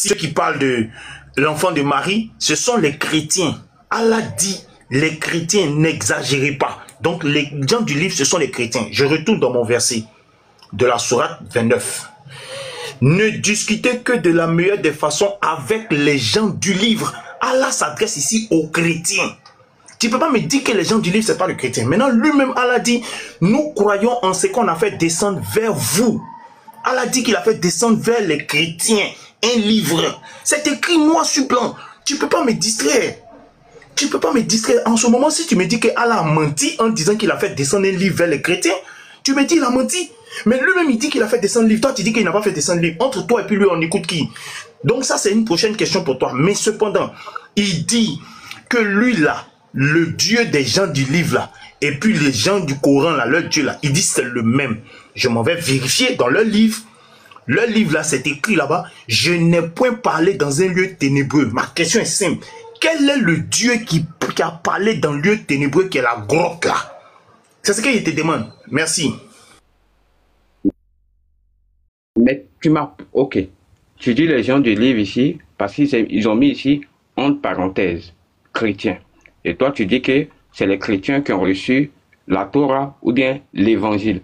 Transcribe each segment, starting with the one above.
ceux qui parlent de l'enfant de Marie, ce sont les chrétiens. Allah dit, les chrétiens, n'exagérez pas. Donc les gens du livre, ce sont les chrétiens. Je retourne dans mon verset de la sourate 29. Ne discutez que de la meilleure des façons avec les gens du livre. Allah s'adresse ici aux chrétiens. Tu ne peux pas me dire que les gens du livre, ce n'est pas le chrétien. Maintenant, lui-même, Allah dit, nous croyons en ce qu'on a fait descendre vers vous. Allah dit qu'il a fait descendre vers les chrétiens un livre. C'est écrit noir sur blanc. Tu ne peux pas me distraire. Tu ne peux pas me distraire. En ce moment, si tu me dis que Allah a menti en disant qu'il a fait descendre un livre vers les chrétiens, tu me dis qu'il a menti. Mais lui-même, il dit qu'il a fait descendre un livre. Toi, tu dis qu'il n'a pas fait descendre un livre. Entre toi et puis lui, on écoute qui? Donc ça, c'est une prochaine question pour toi. Mais cependant, il dit que lui, là, le Dieu des gens du livre, là, et puis les gens du Coran, là, leur Dieu, là, il dit c'est le même. Je m'en vais vérifier dans leur livre. Leur livre, là, c'est écrit là-bas. Je n'ai point parlé dans un lieu ténébreux. Ma question est simple. Quel est le Dieu qui a parlé dans le lieu ténébreux qui est la grotte, là? C'est ce qu'il te demande. Merci. Mais tu m'as... Ok. Tu dis les gens du livre ici, parce qu'ils ont mis ici, entre parenthèses, chrétiens. Et toi, tu dis que c'est les chrétiens qui ont reçu la Torah ou bien l'évangile.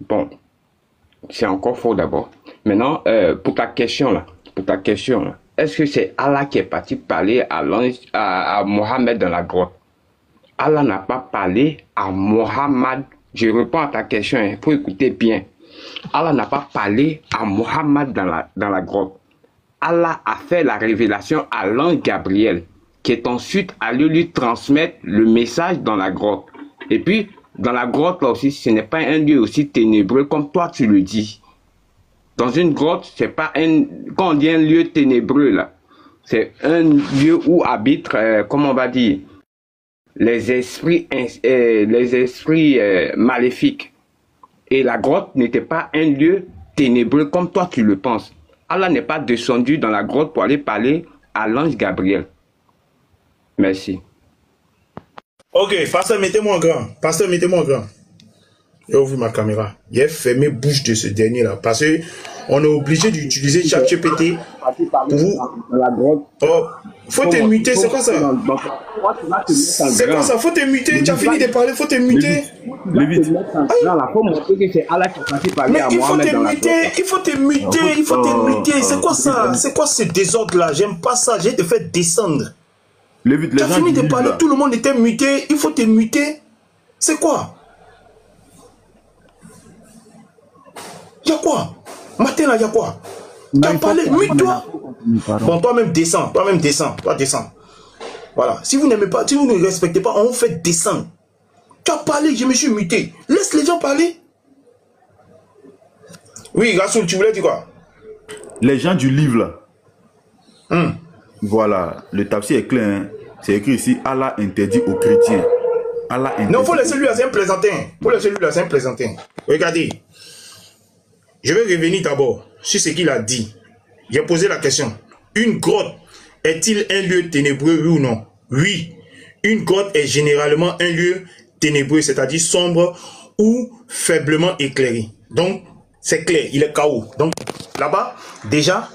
Bon, c'est encore faux d'abord. Maintenant, pour ta question là, est-ce que c'est Allah qui est parti parler à Mohammed dans la grotte? Allah n'a pas parlé à Mohammed. Je réponds à ta question, il faut écouter bien. Allah n'a pas parlé à Mohammed dans la grotte. Allah a fait la révélation à l'ange Gabriel, qui est ensuite allé lui transmettre le message dans la grotte. Et puis, dans la grotte là aussi, ce n'est pas un lieu aussi ténébreux comme toi tu le dis. Dans une grotte, c'est pas quand on dit un lieu ténébreux là, c'est un lieu où habitent, comment on va dire, les esprits maléfiques. Et la grotte n'était pas un lieu ténébreux comme toi tu le penses. Allah n'est pas descendu dans la grotte pour aller parler à l'ange Gabriel. Merci. Ok, pasteur, mettez-moi en grand. Pasteur, mettez-moi en grand. J'ai ouvert ma caméra. J'ai fermé bouche de ce dernier-là. Parce que on est obligé d'utiliser ChatGPT pour vous. Oh, faut te muter, c'est quoi ça? C'est quoi ça? Faut te muter. Tu as fini de parler, faut te muter. Mais il faut te muter, il faut te muter, il faut te muter. C'est quoi ça? C'est quoi ce désordre-là? J'aime pas ça. J'ai te fait descendre. Tu as fini de parler, tout le monde était muté. Il faut te muter. C'est quoi? Y'a quoi? Matin là, y'a quoi? Tu as parlé, mute-toi. Bon, toi-même descends, toi descends. Voilà. Si vous n'aimez pas, si vous ne respectez pas, on vous fait descendre. Tu as parlé, je me suis muté. Laisse les gens parler. Oui, Rassoul, tu voulais dire quoi? Les gens du livre là. Voilà, le tafsir est clair. Hein. C'est écrit ici, Allah interdit aux chrétiens. Allah interdit. Non, faut laisser lui, c'est un plaisantin. Faut laisser lui, c'est un plaisantin. Regardez. Je vais revenir d'abord sur ce qu'il a dit. J'ai posé la question. Une grotte est-il un lieu ténébreux, oui ou non? Oui. Une grotte est généralement un lieu ténébreux, c'est-à-dire sombre ou faiblement éclairé. Donc, c'est clair, il est KO. Donc, là-bas, déjà,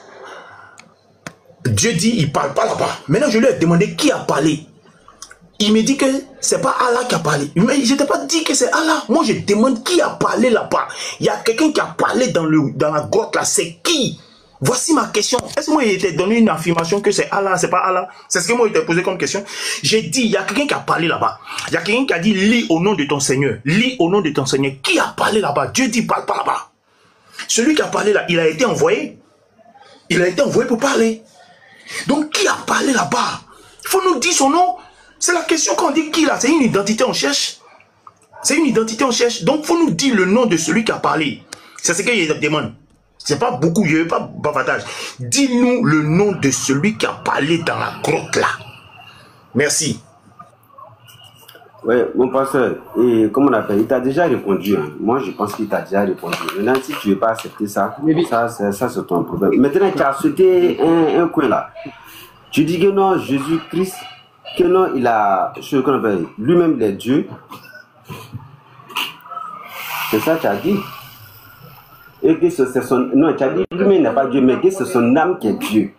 Dieu dit, il ne parle pas là-bas. Maintenant, je lui ai demandé qui a parlé. Il me dit que c'est pas Allah qui a parlé. Mais je ne t'ai pas dit que c'est Allah. Moi, je demande qui a parlé là-bas. Il y a quelqu'un qui a parlé dans la grotte là. C'est qui? Voici ma question. Est-ce que moi, il t'a donné une affirmation que c'est Allah, c'est pas Allah? C'est ce que moi, il t'a posé comme question. J'ai dit, il y a quelqu'un qui a parlé là-bas. Il y a quelqu'un qui a dit, lis au nom de ton Seigneur. Lis au nom de ton Seigneur. Qui a parlé là-bas? Dieu dit, parle pas là-bas. Celui qui a parlé là, il a été envoyé. Il a été envoyé pour parler. Donc, qui a parlé là-bas? Il faut nous dire son nom. C'est la question qu'on dit qui là. C'est une identité, on cherche. C'est une identité, on cherche. Donc, il faut nous dire le nom de celui qui a parlé. C'est ce qu'il demande. C'est pas beaucoup, il n'y a pas bavardage. Dis-nous le nom de celui qui a parlé dans la grotte là. Merci. Oui, mon pasteur, et comment on appelle, il t'a déjà répondu. Hein. Moi, je pense qu'il t'a déjà répondu. Maintenant, si tu ne veux pas accepter ça, ça c'est ton problème. Maintenant, tu as sauté un coin là. Tu dis que non, Jésus-Christ, que non, il a, ce qu'on appelle, lui-même les dieux. C'est ça que tu as dit. et que c'est son... Non, tu as dit lui-même n'est pas Dieu, mais que c'est son âme qui est Dieu.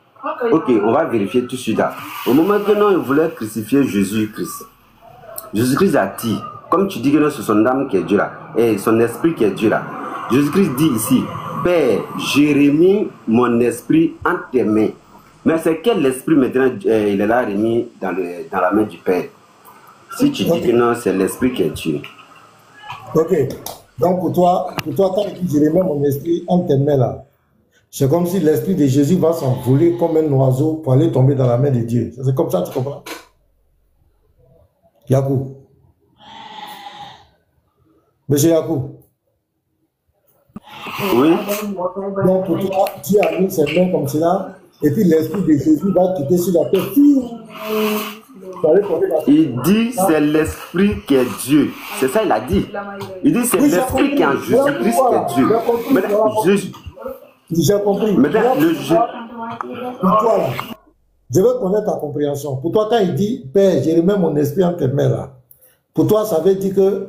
Ok, on va vérifier tout de suite là. Au moment que non, il voulait crucifier Jésus-Christ. Jésus-Christ a dit, comme tu dis que non, c'est son âme qui est Dieu là, et son esprit qui est Dieu là. Jésus-Christ dit ici, Père, j'ai remis mon esprit entre tes mains. Mais c'est quel esprit maintenant il est là remis dans la main du Père? Si tu dis que non, c'est l'esprit qui est Dieu. Ok. Donc pour toi, quand il dit je remets mon esprit entre tes mains là, c'est comme si l'esprit de Jésus va s'envoler comme un oiseau pour aller tomber dans la main de Dieu. C'est comme ça, tu comprends? Yakou. Monsieur Yakou. Oui. Donc pour toi, Dieu a mis ses mains comme cela, et puis l'esprit de Jésus va quitter sur la terre. Il dit c'est l'esprit qui est Dieu. C'est ça il a dit. Il dit c'est l'esprit qui est en Jésus-Christ qui est Dieu. J'ai compris. Maintenant, le jeu. Pour toi, là, je veux connaître ta compréhension. Pour toi, quand il dit Père, je remets mon esprit entre tes mains là, pour toi, ça veut dire que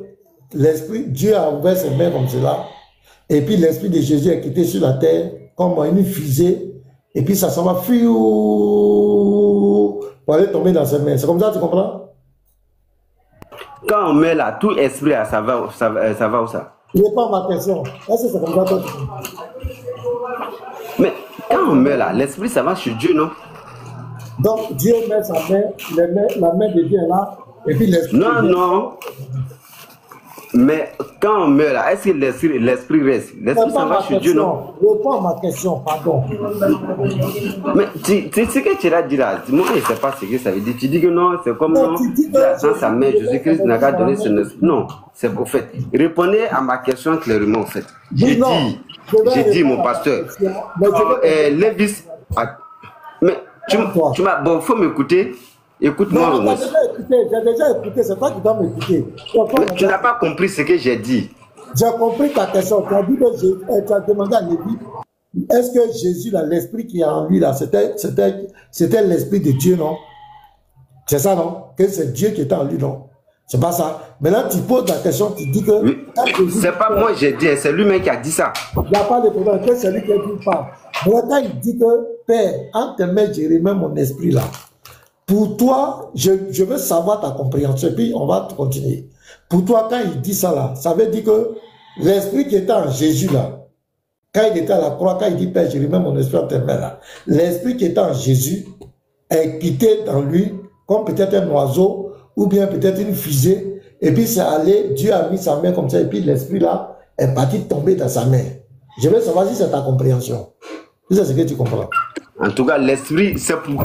l'esprit, Dieu a ouvert ses mains comme cela, et puis l'esprit de Jésus est quitté sur la terre comme une fusée, et puis ça s'en va pour aller tomber dans ses mains. C'est comme ça, tu comprends? Quand on met là, tout esprit, ça va où ça? Réponds à ma question. Est-ce que c'est comme ça, toi? Mais quand on met là, l'esprit, ça va sur Dieu, non? Donc, Dieu met sa main, la main de Dieu est là, et puis l'esprit... Non. Mais quand on meurt là, est-ce que l'esprit reste? L'esprit, ça va sur Dieu, non? Réponds à ma question, pardon. Mais ce que tu as dit là, moi je ne sais pas ce que ça veut dire. Tu dis que non, c'est comme non, Dieu a dans sa main, Jésus-Christ n'a qu'à donner son esprit. Non, c'est au fait. Répondez à ma question clairement, en fait. J'ai dit, mon pasteur, Lévis, mais tu m'as, bon, faut m'écouter. Écoute-moi, Romus. J'ai déjà écouté, c'est toi qui dois m'écouter. Tu n'as pas compris ce que j'ai dit. J'ai compris ta question. Tu as dit que tu as demandé à Lévi, est-ce que Jésus, l'esprit qui est en lui, là, c'était l'esprit de Dieu, non? C'est ça, non? Que c'est Dieu qui était en lui, non? C'est pas ça. Maintenant, tu poses la question, tu dis que... Oui. C'est pas moi j'ai dit, c'est lui-même qui a dit ça. Il n'y a pas de problème, que c'est lui qui a dit pas. Maintenant, il dit que, Père, entre tes mains, je remets mon esprit là. Pour toi, je veux savoir ta compréhension, puis on va continuer. Pour toi, quand il dit ça là, ça veut dire que l'esprit qui était en Jésus là, quand il était à la croix, quand il dit Père, je remets mon esprit en tes mains là, l'esprit qui était en Jésus est quitté dans lui, comme peut-être un oiseau, ou bien peut-être une fusée, et puis c'est allé, Dieu a mis sa main comme ça, et puis l'esprit là est parti tomber dans sa main. Je veux savoir si c'est ta compréhension. C'est ce que tu comprends. En tout cas, l'esprit, c'est pour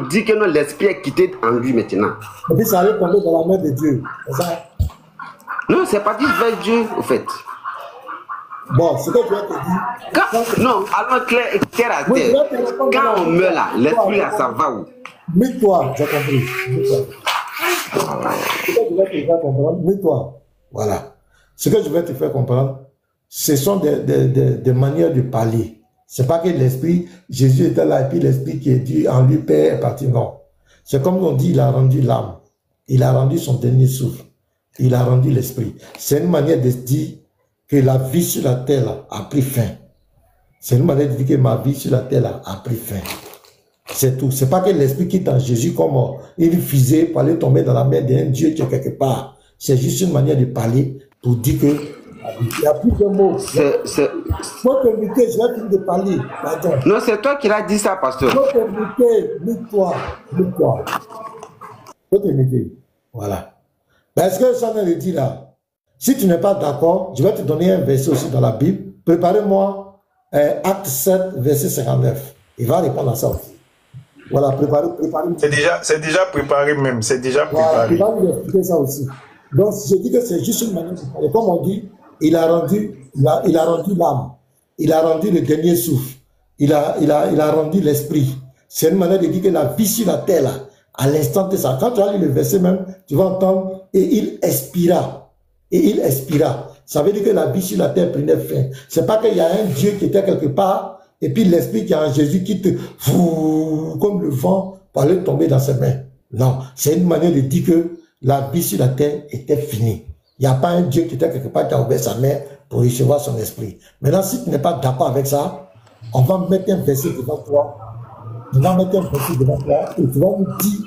dire que l'esprit est quitté en lui maintenant. Et puis ça allait tomber dans la main de Dieu. C'est ça? Non, c'est pas dit vers Dieu, au fait. Bon, ce que tu as te dit. Non, alors clair à terre. Quand on meurt là, l'esprit là, ça va où? Mets-toi, j'ai compris. Ce que je vais te faire comprendre, mets-toi. Voilà. Ce que je vais te faire comprendre, ce sont des manières de parler. C'est pas que l'esprit, Jésus était là et puis l'esprit qui est dit en lui, Père, est parti. Non. C'est comme on dit, il a rendu l'âme. Il a rendu son dernier souffle. Il a rendu l'esprit. C'est une manière de dire que la vie sur la terre là, a pris fin. C'est une manière de dire que ma vie sur la terre là, a pris fin. C'est tout. C'est pas que l'esprit qui est en Jésus comme une fusée pour aller tomber dans la main d'un Dieu qui est quelque part. C'est juste une manière de parler pour dire que il n'y a plus de mots. Faut te muter, je vais finir de parler. Pardon. Non, c'est toi qui l'as dit ça, pasteur. Faut te muter, mute-toi. Faut te muter. Voilà. Est-ce que ça me le dit là? Si tu n'es pas d'accord, je vais te donner un verset aussi dans la Bible. Préparez-moi Acte 7, verset 59. Il va répondre à ça aussi. Voilà, préparez. C'est déjà préparé même, c'est déjà préparé. Voilà, il va nous expliquer ça aussi. Donc, je dis que c'est juste une manière de parler. Comme on dit, il a rendu l'âme, il a rendu le dernier souffle, il a rendu l'esprit. C'est une manière de dire que la vie sur la terre, là, à l'instant de ça, quand tu as lu le verset même, tu vas entendre, et il expira. Ça veut dire que la vie sur la terre prenait fin. C'est pas qu'il y a un Dieu qui était quelque part, et puis l'esprit qui est en Jésus qui te, comme le vent, pour aller tomber dans ses mains. Non, c'est une manière de dire que la vie sur la terre était finie. Il n'y a pas un Dieu qui était quelque part qui a ouvert sa main pour recevoir son esprit. Maintenant, si tu n'es pas d'accord avec ça, on va mettre un verset devant toi. On va mettre un verset devant toi et tu vas nous dire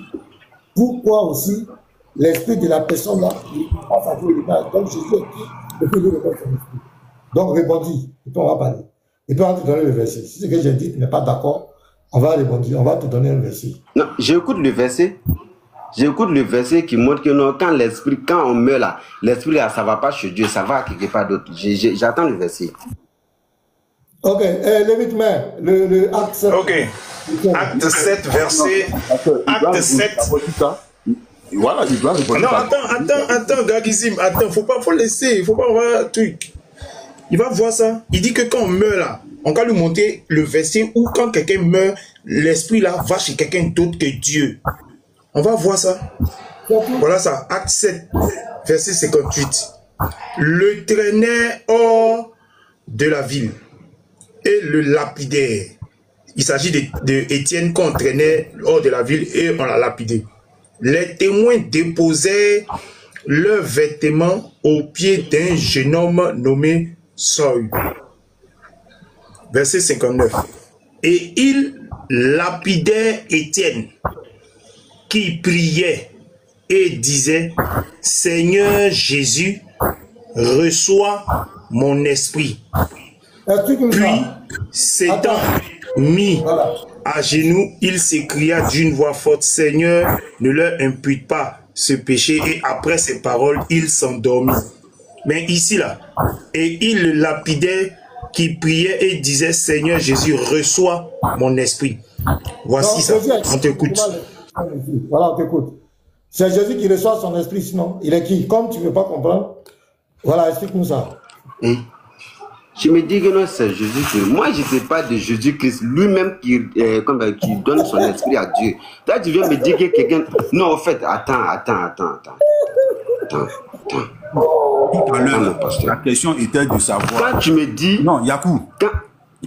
pourquoi aussi l'esprit de la personne là, il passe à tout le mal. Donc Jésus est qui depuis lui remettre son esprit. Donc rebondis, et puis on va parler. Et puis on va te donner le verset. Si ce que j'ai dit, tu n'es pas d'accord, on va rebondir, on va te donner un verset. Non, j'écoute le verset. J'écoute le verset qui montre que non, quand l'esprit, quand on meurt là, l'esprit là, ça ne va pas chez Dieu, ça va à quelque part d'autre. J'attends le verset. Ok, Lévite, le acte 7. Ok, acte 7, verset. Acte 7. Voilà, il doit répondre. Non, attends, Gagizim, attends, faut laisser, il faut pas voir un truc. Il va voir ça. Il dit que quand on meurt là, on va lui montrer le verset où quand quelqu'un meurt, l'esprit là va chez quelqu'un d'autre que Dieu. On va voir ça. Voilà ça, acte 7, verset 58. Le traînait hors de la ville et le lapidait. Il s'agit de Étienne qu'on traînait hors de la ville et on l'a lapidé. Les témoins déposaient leurs vêtements aux pieds d'un jeune homme nommé Saül. Verset 59. Et il lapidait Étienne, qui priait et disait, Seigneur Jésus, reçois mon esprit. Puis, s'étant mis à genoux, il s'écria d'une voix forte, Seigneur, ne leur impute pas ce péché. Et après ces paroles, il s'endormit. Mais ici, là, et il le lapidait, qui priait et disait, Seigneur Jésus, reçois mon esprit. Voici ça, on t'écoute. Voilà, on t'écoute. C'est Jésus qui reçoit son esprit, sinon, il est qui? Comme tu ne veux pas comprendre, voilà, explique-nous ça. Et je me dis que non, c'est Jésus. Moi, je ne sais pas de Jésus-Christ lui-même qui donne son esprit à Dieu. Là, tu viens me dire que quelqu'un... Non, en fait, attends. Tout à l'heure, la question était de savoir... Quand tu me dis... Non, Yakou,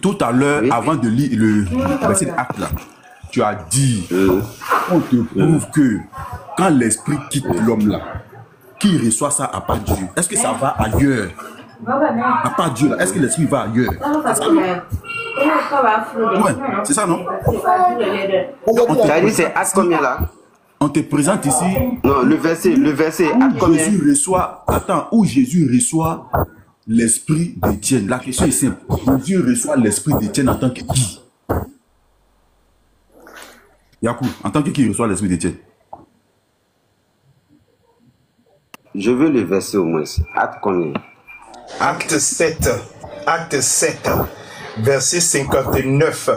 tout à l'heure, oui, avant de lire le verset acte là, tu as dit, on te prouve que quand l'esprit quitte l'homme là, qui reçoit ça à part Dieu, est-ce que ça va ailleurs? À part Dieu là, est-ce que l'esprit va ailleurs? Ouais, c'est ça, non? Ça dit c'est acte combien là? On te présente ici. Non, le verset acte combien? Jésus reçoit, attends, où Jésus reçoit l'esprit d'Étienne. La question est simple. Jésus reçoit l'esprit d'Étienne en tant que qui? Yakou, en tant que qui reçoit l'esprit d'Étienne? Je veux le verset au moins. Acte combien? Acte 7, verset 59.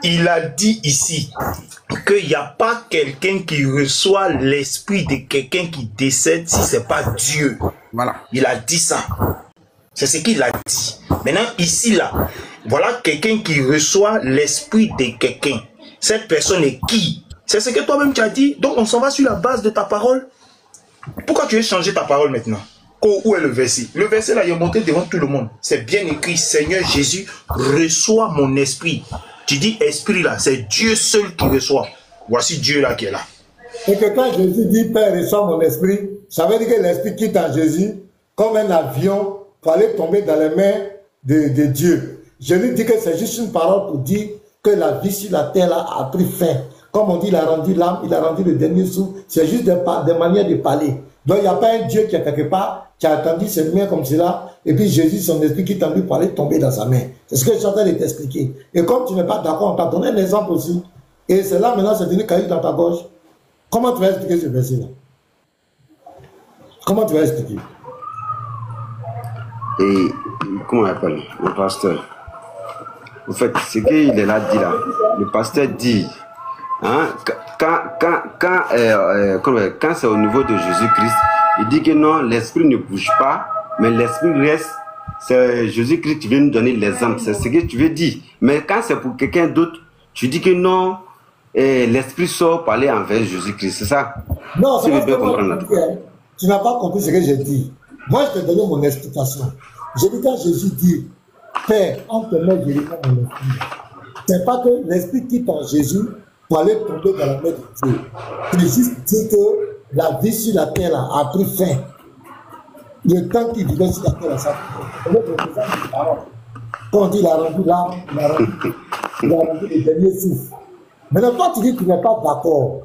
Il a dit ici qu'il n'y a pas quelqu'un qui reçoit l'esprit de quelqu'un qui décède si ce n'est pas Dieu. Voilà. Il a dit ça. C'est ce qu'il a dit. Maintenant, ici, là, voilà quelqu'un qui reçoit l'esprit de quelqu'un. Cette personne est qui? C'est ce que toi-même tu as dit. Donc, on s'en va sur la base de ta parole. Pourquoi tu veux changer ta parole maintenant? Où est le verset? Le verset là, il est monté devant tout le monde. C'est bien écrit, Seigneur Jésus, reçois mon esprit. Tu dis esprit là, c'est Dieu seul qui reçoit. Voici Dieu là qui est là. Et que quand Jésus dit, Père, reçois mon esprit, ça veut dire que l'esprit quitte en Jésus comme un avion pour aller tomber dans les mains de Dieu. Je lui dis que c'est juste une parole pour dire que la vie sur la terre là a pris fin. Comme on dit, il a rendu l'âme, il a rendu le dernier souffle. C'est juste des manières de parler. Donc il n'y a pas un Dieu qui est quelque part, qui a attendu ses mains comme cela, et puis Jésus, son esprit qui t'a lui pour aller tomber dans sa main. C'est ce que je suis en train de t'expliquer. Et comme tu n'es pas d'accord, on t'a donné un exemple aussi. Et c'est là maintenant, c'est devenu caillou dans ta gorge. Comment tu vas expliquer ce verset-là? Comment tu vas expliquer? Et comment on appelle le pasteur? En fait, ce qu'il est là dit là, le pasteur dit, hein, quand c'est au niveau de Jésus-Christ, il dit que non, l'esprit ne bouge pas, mais l'esprit reste. C'est Jésus-Christ qui vient nous donner l'exemple, c'est ce que tu veux dire. Mais quand c'est pour quelqu'un d'autre, tu dis que non, l'esprit sort pour aller envers Jésus-Christ, c'est ça? Non, c'est pas tu n'as pas compris ce que j'ai dit. Moi, je te donne mon explication. J'ai dit quand Jésus dit, Père, on te met directement mon esprit. C'est pas que l'esprit quitte en Jésus pour aller tomber dans la main de Dieu. C'est juste dire que la vie sur la terre là, a pris fin. Le temps qu'il vivait sur la terre, ça. Quand on dit il a rendu l'âme, il a rendu le dernier souffle. Maintenant, toi, tu dis que tu n'es pas d'accord.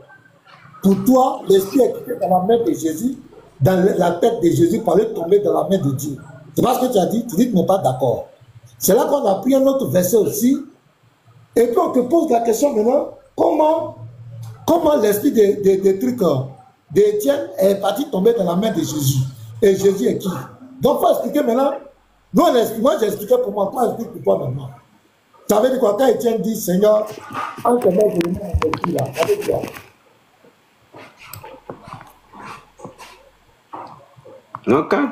Pour toi, l'esprit est quitté dans la main de Jésus, dans la tête de Jésus, pour aller tomber dans la main de Dieu. C'est pas ce que tu as dit, tu dis que tu n'es pas d'accord. C'est là qu'on a pris un autre verset aussi. Et puis on te pose la question maintenant, comment l'esprit des trucs d'Étienne est parti tomber dans la main de Jésus? Et Jésus est qui? Donc il faut expliquer maintenant. Moi j'ai expliqué pour moi, toi explique pour toi maintenant. Ça veut dire quoi? Quand Étienne dit Seigneur, en te met de main de qui là? Ça veut dire quoi? Non, quand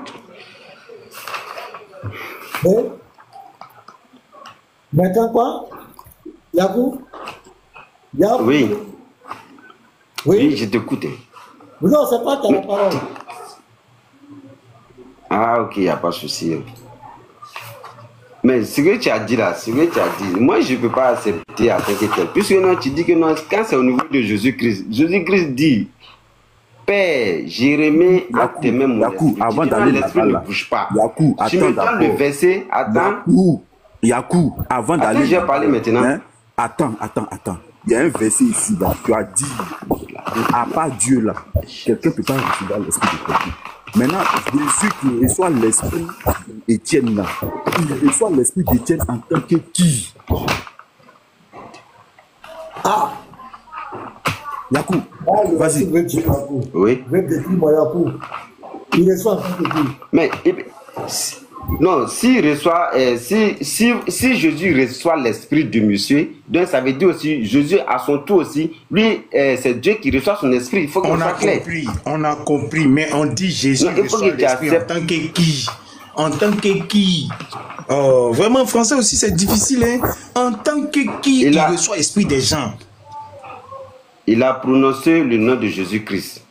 maintenant quoi? Yakou? Oui. Oui, je t'écoute. non, c'est pas ta parole. Ah, ok, il n'y a pas de souci. Mais ce que tu as dit là, moi je ne peux pas accepter à tel que tel. Puisque non, tu dis que non, quand c'est au niveau de Jésus-Christ, Jésus-Christ dit, Père, j'ai remis à tes mains mon esprit. Avant d'aller l'esprit ne bouge pas. Yakou, tu me donnes le verset, attends. Yakou, avant d'aller. Attends, je vais parler maintenant. Hein? Attends. Il y a un verset ici, là. Tu as dit, à part Dieu là, quelqu'un ne peut pas recevoir l'esprit de quelqu'un. Maintenant, Jésus qui reçoit l'esprit d'Étienne là, il reçoit l'esprit d'Étienne en tant que qui? Ah! Yakou, vas-y. Oui. Il reçoit en tant que qui? Mais, non, s'il reçoit, si Jésus reçoit l'esprit de monsieur, donc ça veut dire aussi, Jésus à son tour aussi, lui, c'est Dieu qui reçoit son esprit. Il faut qu'on soit clair. On a compris, mais on dit Jésus reçoit l'esprit en tant que qui? En tant que qui? Oh, vraiment, en français aussi, c'est difficile, hein? En tant que qui il reçoit l'esprit des gens? Il a prononcé le nom de Jésus-Christ.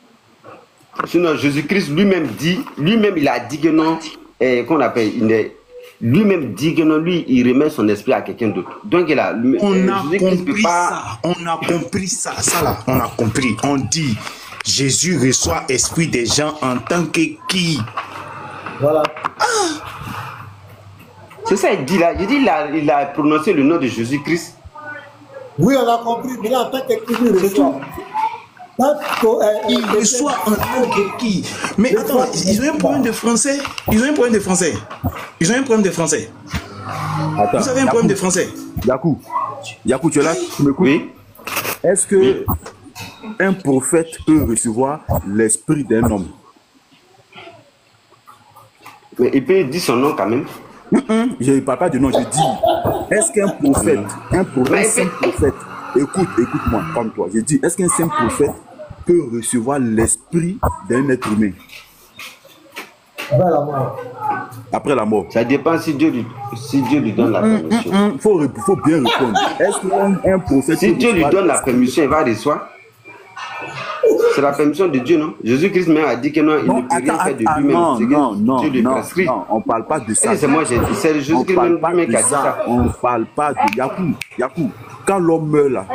Sinon, Jésus-Christ lui-même il a dit que non. Qu'on appelle, lui-même dit que non, lui, il remet son esprit à quelqu'un d'autre. Donc, il a, on a compris ça, là, on a compris. On dit, Jésus reçoit esprit des gens en tant que qui? Voilà. C'est ça, il dit là. Il dit, il a prononcé le nom de Jésus-Christ. Oui, on a compris, mais là, en tant que qui il reçoit. Il reçoit en tant que qui? Mais attends, ils ont un problème de français. Attends, vous avez un problème de français. Yakou, tu es là? Tu m'écoutes? Oui. Est-ce que un prophète peut recevoir l'esprit d'un homme? Mais il peut dire son nom quand même. Je ne parle pas de nom, je dis, est-ce qu'un prophète, saint prophète, écoute-moi comme toi, je dis, est-ce qu'un saint prophète peut recevoir l'esprit d'un être humain? Après la mort. Ça dépend si Dieu lui donne la permission. Il faut bien répondre. Est-ce qu'un prophète... Si Dieu lui donne la permission, il va recevoir. C'est la permission de Dieu, non? Jésus-Christ même a dit que non, il ne peut rien faire de lui-même. Dieu lui prescrit. Non, on ne parle pas de ça. C'est moi, c'est Jésus-Christ même qui a dit ça. On ne parle pas de Yakou. Quand l'homme meurt là,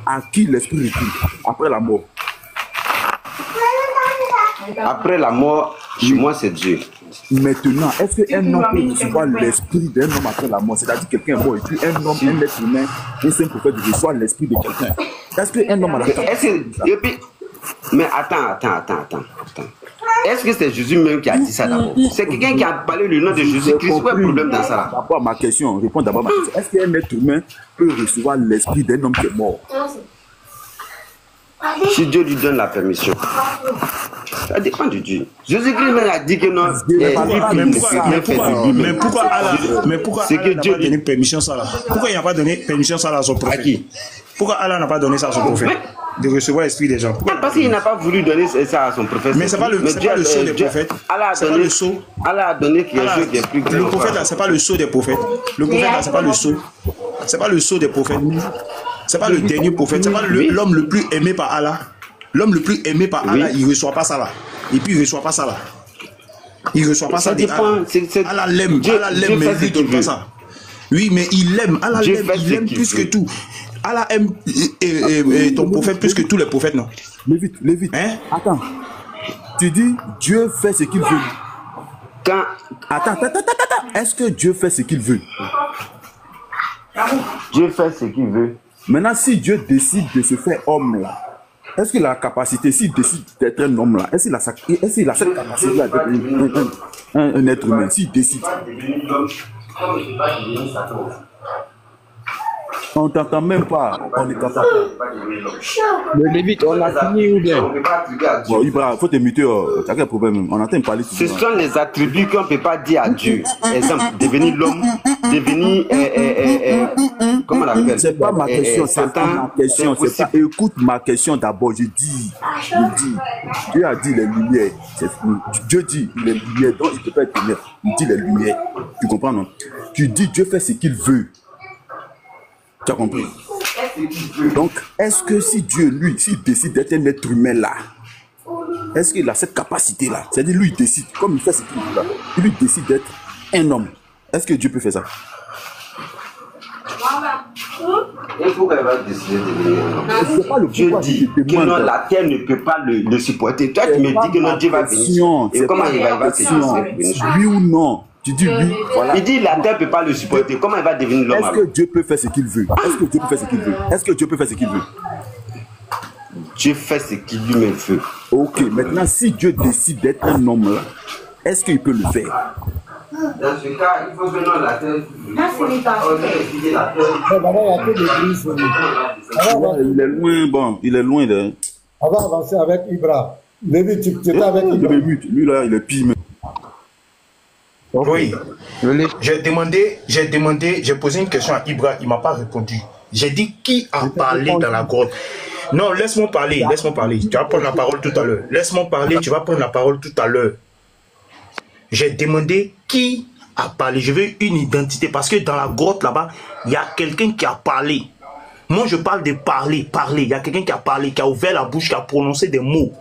à qui l'esprit retourne? Après la mort. Après la mort, chez moi, c'est Dieu. Maintenant, est-ce qu'un homme peut recevoir l'esprit d'un homme après la mort? C'est-à-dire quelqu'un est mort et puis un homme, un être humain, un saint prophète reçoit l'esprit de quelqu'un. Est-ce qu'un homme a la Mais attends. Est-ce que c'est Jésus même qui a dit ça d'abord? C'est quelqu'un qui a parlé le nom de Jésus-Christ. Quoi le problème dans ça là? D'abord ma question, réponds d'abord à ma question. Est-ce qu'un être humain peut recevoir l'esprit d'un homme qui est mort? Si Dieu lui donne la permission. Ça dépend de Dieu. Jésus-Christ a dit que non. Mais pourquoi Allah n'a pas donné permission ça là? Pourquoi il n'a pas donné permission ça à son prophète? À qui? Pourquoi Allah n'a pas donné ça à son prophète? De recevoir l'esprit des gens. Parce qu'il n'a pas voulu donner ça à son prophète. Mais c'est pas le sceau des prophètes. Allah a donné quelque chose qui est plus grand. Le prophète là, c'est pas le sceau des prophètes. Le prophète là, c'est pas le sceau. C'est pas le sceau des prophètes. C'est pas le dernier prophète. C'est pas l'homme le plus aimé par Allah. L'homme le plus aimé par Allah, il ne reçoit pas ça là. Et puis il ne reçoit pas ça là. Il ne reçoit pas ça. Allah l'aime. Allah l'aime, mais il ne donne pas ça. Oui, mais il l'aime. Allah l'aime. Il l'aime plus que tout. Allah aime ton prophète plus que tous les prophètes, non? Lévite. Hein? Attends. Tu dis Dieu fait ce qu'il veut. Quand... Attends. Est-ce que Dieu fait ce qu'il veut? Dieu fait ce qu'il veut. Maintenant, si Dieu décide de se faire homme là, est-ce qu'il a la capacité, s'il décide d'être un homme là, est-ce qu'il a cette capacité là d'être un être humain, s'il décide? On t'entend même pas, on ne t'entend pas. Le Lévite, on a fini ou bien? Bon, Ibra, faut te muter, t'as quel problème? On entend parler. Ce sont les attributs qu'on ne peut pas dire à Dieu. Exemple, devenir l'homme, devenir... comment on appelle? C'est pas ma question, c'est pas ma question. Écoute ma question d'abord, je dis. Dieu a dit les lumières. Dieu dit les lumières, donc il ne peut pas être lumière. Il dit les lumières. Tu comprends, non? Tu dis Dieu fait ce qu'il veut. Tu as compris? Donc, est-ce que si Dieu, lui, s'il décide d'être un être humain là, est-ce qu'il a cette capacité-là? C'est-à-dire, lui, il décide, comme il fait ce qu'il veut là, lui décide d'être un homme. Est-ce que Dieu peut faire ça? Il faut qu'elle va décider de venir. Dieu dit que non, la terre ne peut pas le supporter. Toi, tu me dis que non, Dieu va venir. Et comment il va se dire? Oui ou non? Tu dis oui. Voilà. Il dit la terre ne peut pas le supporter. Comment il va devenir l'homme? Est-ce que Dieu peut faire ce qu'il veut? Est-ce que Dieu peut faire ce qu'il veut? Est-ce que Dieu peut faire ce qu'il veut? Dieu fait ce qu'il lui veut. Ok, maintenant, si Dieu décide d'être un homme là, est-ce qu'il peut le faire? Dans ce cas, il faut que non, la terre. Il est loin, bon, il est loin de. On va avancer avec Ibra. Lévi, tu étais avec Ibra. Lui là, il est pire. Oui, j'ai posé une question à Ibra, il ne m'a pas répondu. J'ai dit qui a parlé dans la grotte. Non, laisse-moi parler. Tu vas prendre la parole tout à l'heure. Laisse-moi parler, tu vas prendre la parole tout à l'heure. J'ai demandé qui a parlé. Je veux une identité parce que dans la grotte là-bas, il y a quelqu'un qui a parlé. Moi, je parle de parler. Il y a quelqu'un qui a parlé, qui a ouvert la bouche, qui a prononcé des mots.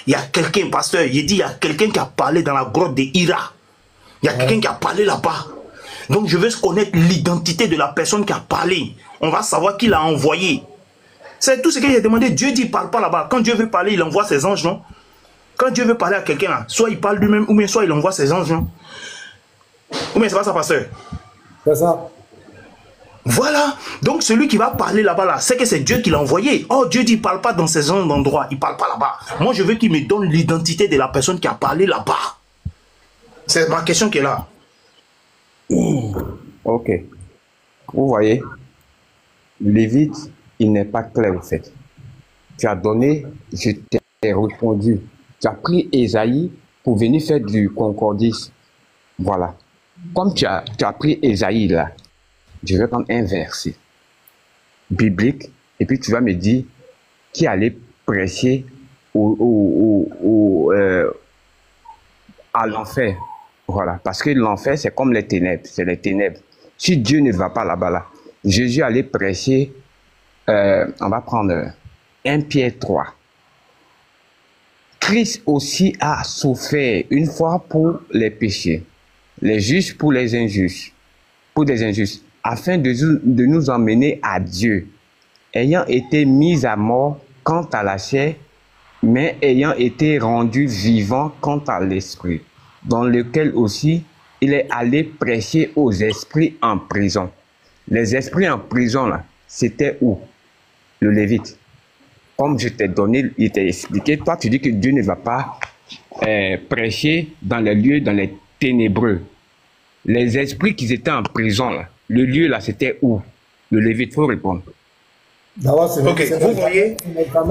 Il y a quelqu'un, pasteur, il dit il y a quelqu'un qui a parlé dans la grotte de Hira. Il y a quelqu'un qui a parlé là-bas. Donc, je veux connaître l'identité de la personne qui a parlé. On va savoir qui l'a envoyé. C'est tout ce que j'ai demandé. Dieu dit, il ne parle pas là-bas. Quand Dieu veut parler, il envoie ses anges, non? Quand Dieu veut parler à quelqu'un, là, soit il parle lui-même, ou bien soit il envoie ses anges, non? Ou bien c'est pas ça, pasteur? C'est ça. Voilà. Donc, celui qui va parler là-bas, là, c'est que c'est Dieu qui l'a envoyé. Oh, Dieu dit, il ne parle pas dans ces endroits. Il ne parle pas là-bas. Moi, je veux qu'il me donne l'identité de la personne qui a parlé là-bas. C'est ma question qui est là. Ok. Vous voyez, Lévite, il n'est pas clair en fait. Tu as donné, je t'ai répondu. Tu as pris Ésaïe pour venir faire du concordis. Voilà. Comme tu as pris Ésaïe là, je vais prendre un verset biblique et puis tu vas me dire qui allait prêcher à l'enfer. Voilà, parce que l'enfer, c'est comme les ténèbres, c'est les ténèbres. Si Dieu ne va pas là-bas, là, Jésus allait prêcher, on va prendre 1 Pierre 3. Christ aussi a souffert une fois pour les péchés, les justes pour les injustes, afin de nous emmener à Dieu, ayant été mis à mort quant à la chair, mais ayant été rendu vivant quant à l'esprit, dans lequel aussi il est allé prêcher aux esprits en prison. Les esprits en prison, là, c'était où? Le Lévite. Comme je t'ai donné, il t'a expliqué, toi tu dis que Dieu ne va pas prêcher dans les lieux, dans les ténébreux. Les esprits qui étaient en prison, là, le lieu là, c'était où? Le Lévite, il faut répondre. Ok, vous voyez?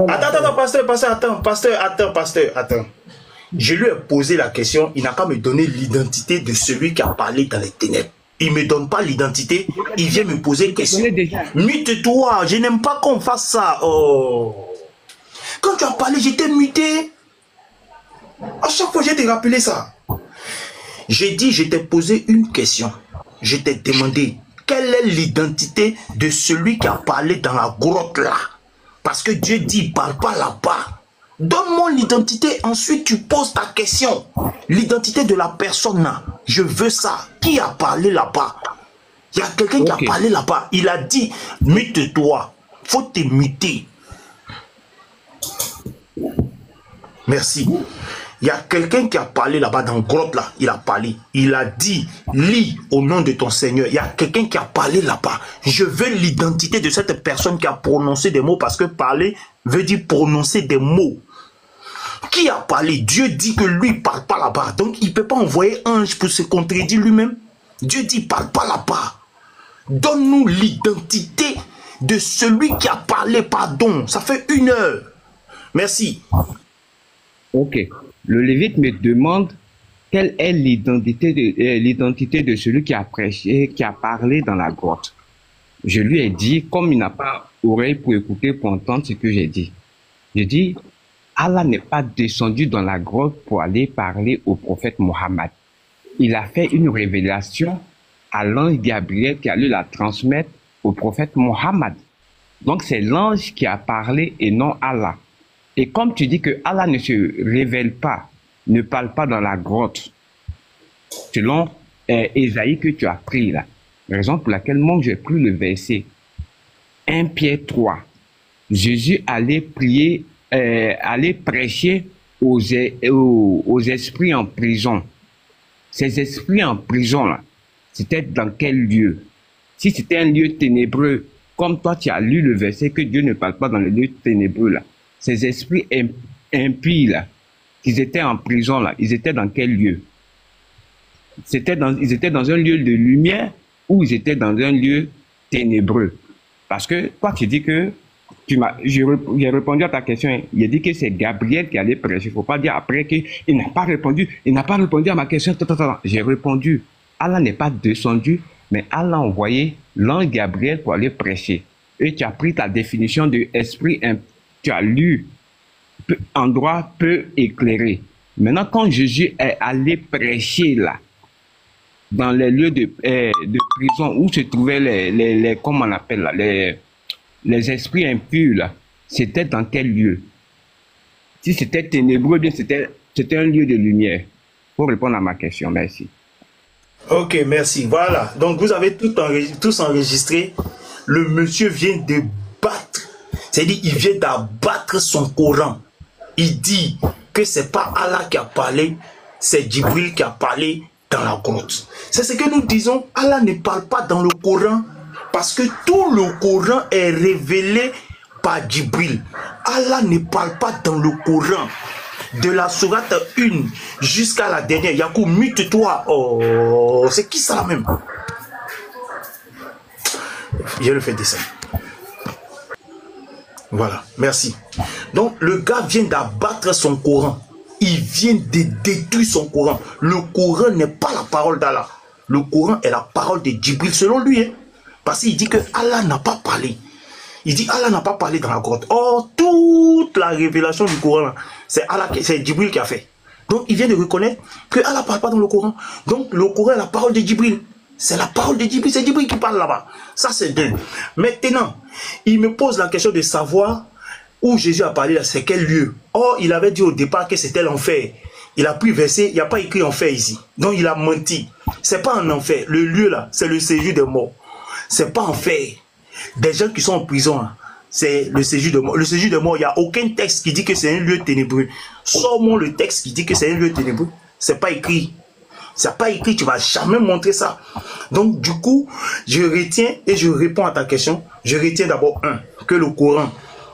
Attends, pasteur, attends. Je lui ai posé la question, il n'a qu'à me donner l'identité de celui qui a parlé dans les ténèbres. Il ne me donne pas l'identité, il vient me poser une question. Mute-toi, je n'aime pas qu'on fasse ça. Oh. Quand tu as parlé, j'étais muté. À chaque fois, j'ai te rappelé ça. J'ai dit, je t'ai posé une question. Je t'ai demandé, quelle est l'identité de celui qui a parlé dans la grotte là? Parce que Dieu dit, il ne parle pas là-bas. Donne-moi l'identité, ensuite tu poses ta question. L'identité de la personne là, je veux ça. Qui a parlé là-bas? Il y a quelqu'un qui a parlé là-bas. Il a dit, mute-toi. Faut te muter. Merci. Il y a quelqu'un qui a parlé là-bas dans la grotte là. Il a parlé. Il a dit, lis au nom de ton Seigneur. Il y a quelqu'un qui a parlé là-bas. Je veux l'identité de cette personne qui a prononcé des mots parce que parler veut dire prononcer des mots. Qui a parlé? Dieu dit que lui ne parle pas là-bas. Donc il ne peut pas envoyer ange pour se contredire lui-même. Dieu dit, parle pas là-bas. Donne-nous l'identité de celui qui a parlé, pardon. Ça fait 1 heure. Merci. Ok. Le Lévite me demande quelle est l'identité de celui qui a prêché, qui a parlé dans la grotte. Je lui ai dit, comme il n'a pas oreille pour écouter, pour entendre ce que j'ai dit. J'ai dit, Allah n'est pas descendu dans la grotte pour aller parler au prophète Mohammed. Il a fait une révélation à l'ange Gabriel qui allait la transmettre au prophète Mohammed. Donc c'est l'ange qui a parlé et non Allah. Et comme tu dis que Allah ne se révèle pas, ne parle pas dans la grotte, selon Ésaïe que tu as pris là, raison pour laquelle moi j'ai pris le verset 1 Pierre 3. Jésus allait prier, allait prêcher aux esprits en prison. Ces esprits en prison là, c'était dans quel lieu? Si c'était un lieu ténébreux, comme toi tu as lu le verset que Dieu ne parle pas dans le lieu ténébreux là, ces esprits impies là, qu'ils étaient en prison là, ils étaient dans quel lieu? Ils étaient dans un lieu de lumière ou ils étaient dans un lieu ténébreux? Parce que toi tu dis que j'ai répondu à ta question, il a dit que c'est Gabriel qui allait prêcher. Il ne faut pas dire après qu'il n'a pas répondu, à ma question. J'ai répondu, Allah n'est pas descendu, mais Allah a envoyé l'ange Gabriel pour aller prêcher. Et tu as pris ta définition de esprit, tu as lu endroit peu éclairé. Maintenant, quand Jésus est allé prêcher là, dans les lieux de prison où se trouvaient les comment on appelle là, les esprits impurs là, c'était dans quel lieu? Si c'était ténébreux, bien c'était un lieu de lumière. Pour répondre à ma question, merci. Ok, merci. Voilà. Donc vous avez tous enregistré. Le monsieur vient de battre. C'est-à-dire, il vient d'abattre son Coran. Il dit que c'est pas Allah qui a parlé, c'est Djibril qui a parlé dans la grotte. C'est ce que nous disons. Allah ne parle pas dans le Coran parce que tout le Coran est révélé par Djibril. Allah ne parle pas dans le Coran. De la sourate 1 jusqu'à la dernière. Yakou, mute-toi. Oh, c'est qui ça même? Je le fais descendre. Voilà, merci. Donc, le gars vient d'abattre son Coran. Il vient de détruire son Coran. Le Coran n'est pas la parole d'Allah. Le Coran est la parole de Djibril, selon lui. Hein? Parce qu'il dit que Allah n'a pas parlé. Il dit Allah n'a pas parlé dans la grotte. Or, toute la révélation du Coran, c'est Djibril qui a fait. Donc, il vient de reconnaître que Allah ne parle pas dans le Coran. Donc, le Coran est la parole de Djibril. C'est la parole de Djibril. C'est Djibril qui parle là-bas. Ça, c'est deux. Maintenant, il me pose la question de savoir où Jésus a parlé, c'est quel lieu. Or, il avait dit au départ que c'était l'enfer. Il a pris verset, il n'y a pas écrit enfer ici. Donc, il a menti. C'est pas un enfer. Le lieu là, c'est le séjour des morts. C'est pas enfer. Des gens qui sont en prison, hein, c'est le séjour de mort. Le séjour de mort, il n'y a aucun texte qui dit que c'est un lieu ténébreux. Sors-moi le texte qui dit que c'est un lieu ténébreux. C'est pas écrit. C'est pas écrit, tu vas jamais montrer ça. Donc, du coup, je retiens et je réponds à ta question. Je retiens d'abord, que le Coran,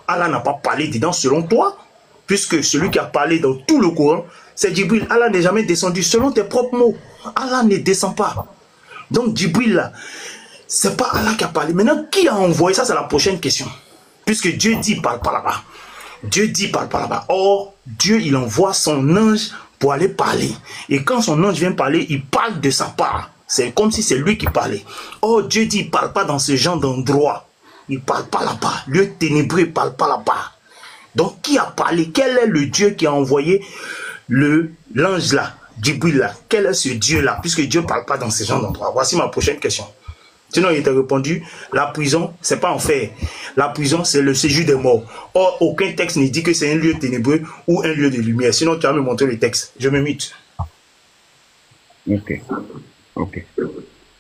Allah n'a pas parlé dedans selon toi, puisque celui qui a parlé dans tout le Coran, c'est Djibril. Allah n'est jamais descendu selon tes propres mots. Allah ne descend pas. Donc, Djibril, là, c'est pas Allah qui a parlé. Maintenant, qui a envoyé ça? C'est la prochaine question. Puisque Dieu dit, parle pas là-bas. Dieu dit, parle pas là-bas. Or, Dieu, il envoie son ange pour aller parler. Et quand son ange vient parler, il parle de sa part. C'est comme si c'est lui qui parlait. Or, Dieu dit, il parle pas dans ce genre d'endroit. Il parle pas là-bas. Lieu ténébreux, il parle pas là-bas. Donc, qui a parlé? Quel est le Dieu qui a envoyé l'ange là, Djibril là? Quel est ce Dieu là? Puisque Dieu parle pas dans ce genre d'endroit. Voici ma prochaine question. Sinon, il t'a répondu, la prison, c'est pas enfer. La prison, c'est le séjour des morts. Or, aucun texte ne dit que c'est un lieu ténébreux ou un lieu de lumière. Sinon, tu vas me montrer le texte. Je me mute. Ok.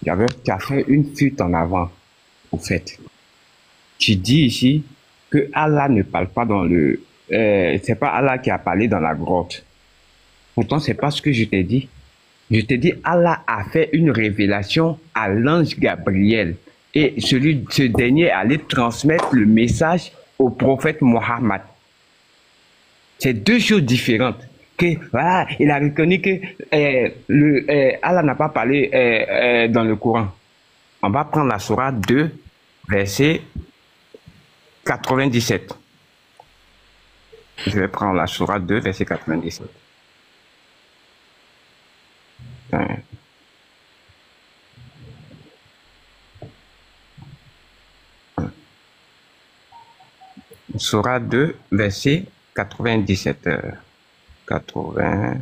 Tu as fait une fuite en avant, au fait. Tu dis ici que Allah ne parle pas dans le... c'est pas Allah qui a parlé dans la grotte. Pourtant, c'est pas ce que je t'ai dit. Je t'ai dit, Allah a fait une révélation à l'ange Gabriel. Et ce dernier allait transmettre le message au prophète Mohammed. C'est deux choses différentes. Voilà, il a reconnu que Allah n'a pas parlé dans le Coran. On va prendre la sourate 2, verset 97. Je vais prendre la sourate 2, verset 97. Sourate 2, verset 97. 80.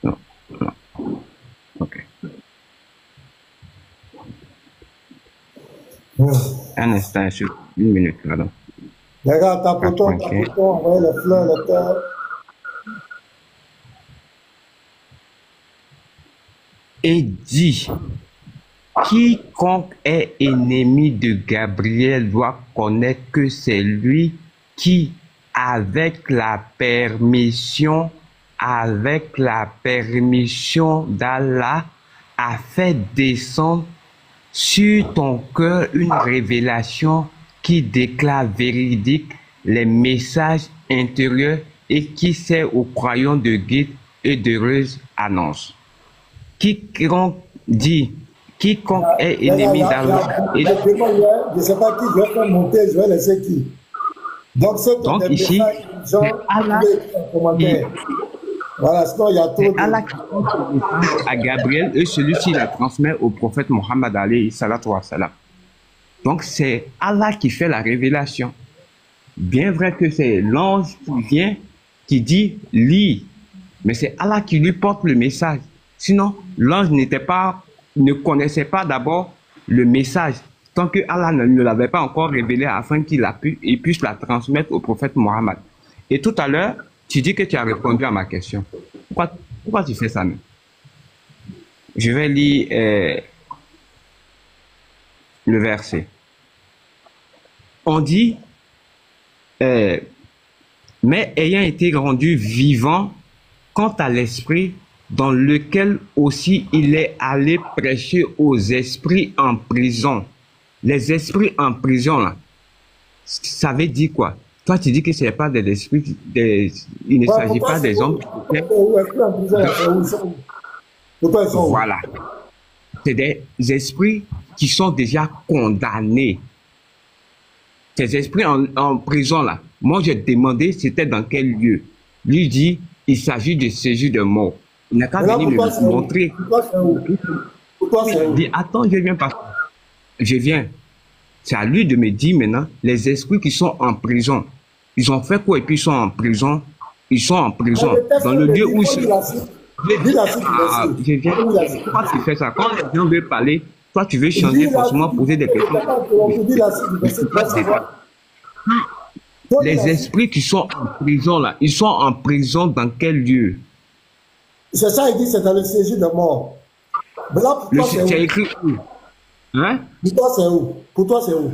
Non. Ok. Un instant, une minute, pardon. Les gars, tapotons, envoyez les fleurs, les terres. Et dit, quiconque est ennemi de Gabriel doit connaître que c'est lui qui, avec la permission d'Allah, a fait descendre sur ton cœur une révélation qui déclare véridique les messages intérieurs et qui sert aux croyants de guide et d'heureuse annonce. Quiconque est ennemi d'Allah. Je ne sais pas qui, je vais faire monter, je vais laisser qui. Donc ici, c'est Allah voilà, sinon il y a trop Allah qui transmet à Gabriel et celui-ci la transmet au prophète Mohammed alayhi salatu wa salam. Donc c'est Allah qui fait la révélation. Bien vrai que c'est l'ange qui vient, qui dit lis, mais c'est Allah qui lui porte le message. Sinon, l'ange ne connaissait pas d'abord le message, tant que Allah ne l'avait pas encore révélé afin qu'il puisse la transmettre au prophète Mohammed. Et tout à l'heure, tu dis que tu as répondu à ma question. Pourquoi tu fais ça? Je vais lire le verset. On dit, mais ayant été rendu vivant, quant à l'esprit, dans lequel aussi il est allé prêcher aux esprits en prison. Les esprits en prison, là, ça veut dire quoi? Toi, tu dis que ce n'est pas des esprits, il ne s'agit pas des hommes. Voilà. C'est des esprits qui sont déjà condamnés. Ces esprits en prison, là, moi, j'ai demandé c'était dans quel lieu. Lui dit, il s'agit de séjour de mort. Il n'a qu'à venir me montrer. Il dit, attends, je viens pas. Je viens. C'est à lui de me dire maintenant, les esprits qui sont en prison, ils ont fait quoi et puis ils sont en prison? Ils sont en prison. Dans le lieu où ils sont. Je viens. Pourquoi tu fais ça? Quand les gens veulent parler, toi tu veux changer, forcément poser des questions. Les esprits qui sont en prison là, ils sont en prison dans quel lieu? C'est ça, il dit, c'est dans le séjour de mort. Mais là, pour toi, c'est écrit où? Hein? Pour toi, c'est où? Pour toi, c'est où?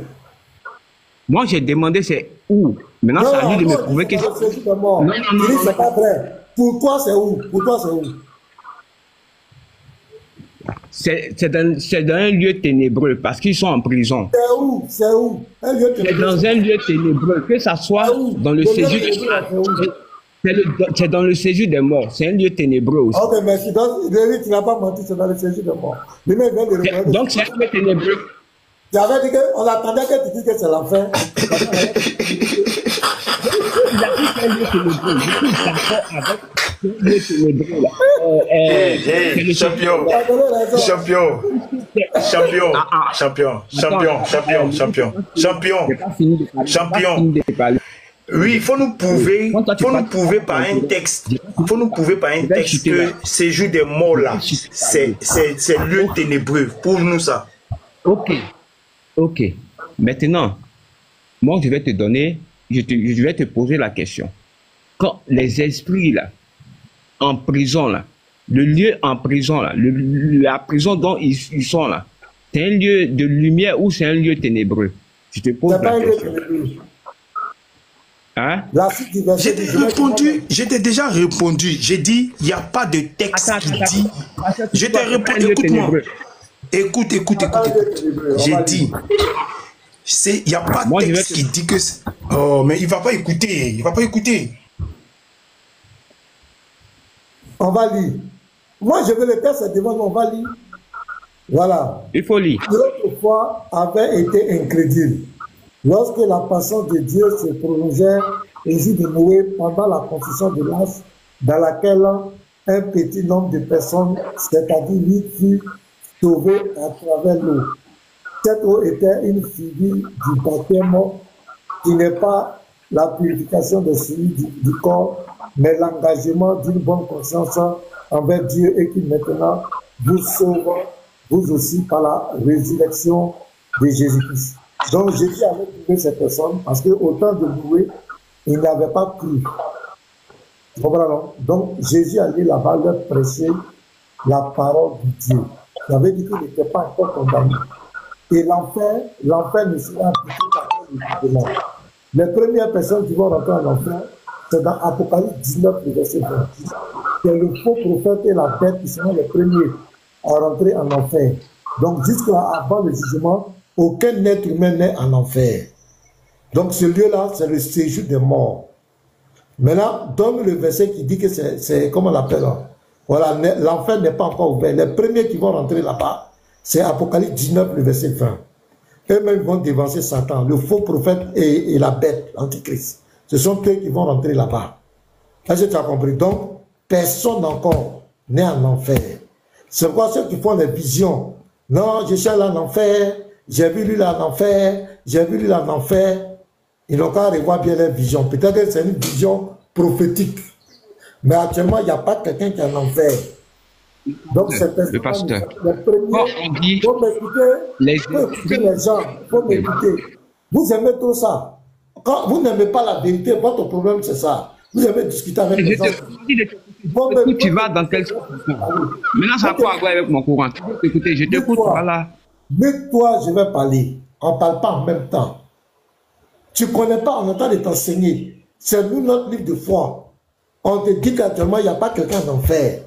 Moi, j'ai demandé c'est où? Maintenant, c'est à lui de me prouver que c'est le séjour de mort. Non, c'est pas vrai. Pour toi, c'est où? Pour toi, c'est où? C'est dans un lieu ténébreux parce qu'ils sont en prison. C'est où? C'est où? Un lieu ténébreux. C'est dans un lieu ténébreux, que ça soit dans le séjour de c'est dans le séjour des morts. C'est un lieu ténébreux aussi. Ok, merci. Donc, tu n'as pas menti, c'est dans le séjour des morts. Donc, c'est un lieu ténébreux. J'avais dit qu'on attendait que tu dises que c'est la fin. Il a dit que c'est un lieu ténébreux. Je suis d'accord avec un lieu ténébreux. Champion. Oui, il faut nous prouver par un texte, que ces jours des morts là, c'est lieu ténébreux. Prouve-nous ça. Ok. Maintenant, moi je vais te donner, je vais te poser la question. Quand les esprits là, en prison là, le lieu en prison là, la prison dont ils sont là, c'est un lieu de lumière ou c'est un lieu ténébreux? Je te pose la question. Hein? La suite du verset. Je t'ai déjà répondu. J'ai dit, il n'y a pas de texte qui dit. Je t'ai répondu. Écoute-moi. Écoute. J'ai dit, il n'y a pas de texte qui dit que... Oh, mais il ne va pas écouter. Il ne va pas écouter. On va lire. Moi, je veux le texte devant nous, on va lire. Voilà. Il faut lire. L'autre foi avait été incrédule. Lorsque la patience de Dieu se prolongeait au jour de Noé pendant la construction de l'arche, dans laquelle un petit nombre de personnes, c'est-à-dire 8, furent sauvées à travers l'eau. Cette eau était une figure du baptême qui n'est pas la purification de celui du corps, mais l'engagement d'une bonne conscience envers Dieu et qui maintenant vous sauve, vous aussi, par la résurrection de Jésus-Christ. Donc Jésus avait trouvé ces personnes parce qu'au temps de Noé, ils n'avaient pas cru. Vous comprenez? Donc Jésus allait là-bas leur prêcher la parole de Dieu. Ça veut dire qu'il n'était pas encore condamné. Et l'enfer ne sera appliqué qu'à le jugement. Les premières personnes qui vont rentrer en enfer, c'est dans Apocalypse 19, verset 20. C'est le faux prophète et la bête qui seront les premiers à rentrer en enfer. Donc jusqu'à avant le jugement, aucun être humain n'est en enfer. Donc ce lieu-là, c'est le séjour des morts. Maintenant, donne le verset qui dit que c'est comment on l'appelle. Voilà, l'enfer n'est pas encore ouvert. Les premiers qui vont rentrer là-bas, c'est Apocalypse 19, le verset 20. Eux-mêmes vont dévancer Satan, le faux prophète et la bête, l'antichrist. Ce sont eux qui vont rentrer là-bas. Est-ce que tu as compris? Donc, personne encore n'est en enfer. C'est quoi ceux qui font les visions? Non, je suis allé en enfer, j'ai vu lui là en enfer, j'ai vu lui là en enfer. Ils n'ont qu'à revoir bien les visions. Peut-être que c'est une vision prophétique. Mais actuellement, il n'y a pas quelqu'un qui est en enfer. Donc, c'est le pasteur. Les premiers, il faut m'écouter les gens, il faut m'écouter. Vous aimez tout ça. Quand vous n'aimez pas la vérité, votre problème c'est ça. Vous aimez discuter avec les gens. Tu vas dans quel sens? Maintenant, ça a quoi à voir avec mon courant? Écoutez, je t'écoute, voilà. Mets-toi, je vais parler. On ne parle pas en même temps. Tu ne connais pas, on est en train de t'enseigner. C'est nous notre livre de foi. On te dit qu'actuellement, il n'y a pas quelqu'un en enfer.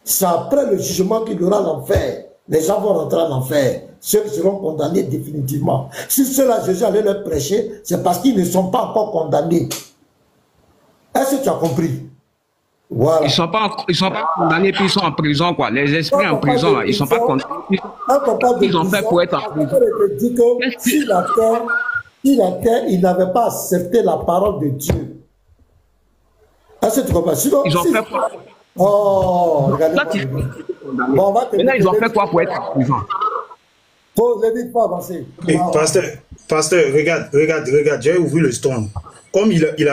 C'est après le jugement qu'il y aura l'enfer. Les gens vont rentrer en enfer. Ceux qui seront condamnés définitivement. Si ceux-là, Jésus allait leur prêcher, c'est parce qu'ils ne sont pas encore condamnés. Est-ce que tu as compris? Voilà. Ils ne sont pas condamnés, puis ils sont en prison, quoi. Les esprits en prison, là, ils ne sont pas condamnés. Ils ont fait pour être en prison. Dit que si la terre, ils n'avaient pas accepté la parole de Dieu. Est-ce que tu comprends? Sinon, ils ont fait quoi? Oh, regardez. Bon, maintenant, ils ont fait quoi pour être en prison? Faut les vite pas avancer. Pasteur, regarde, j'ai ouvert le storm. Comme il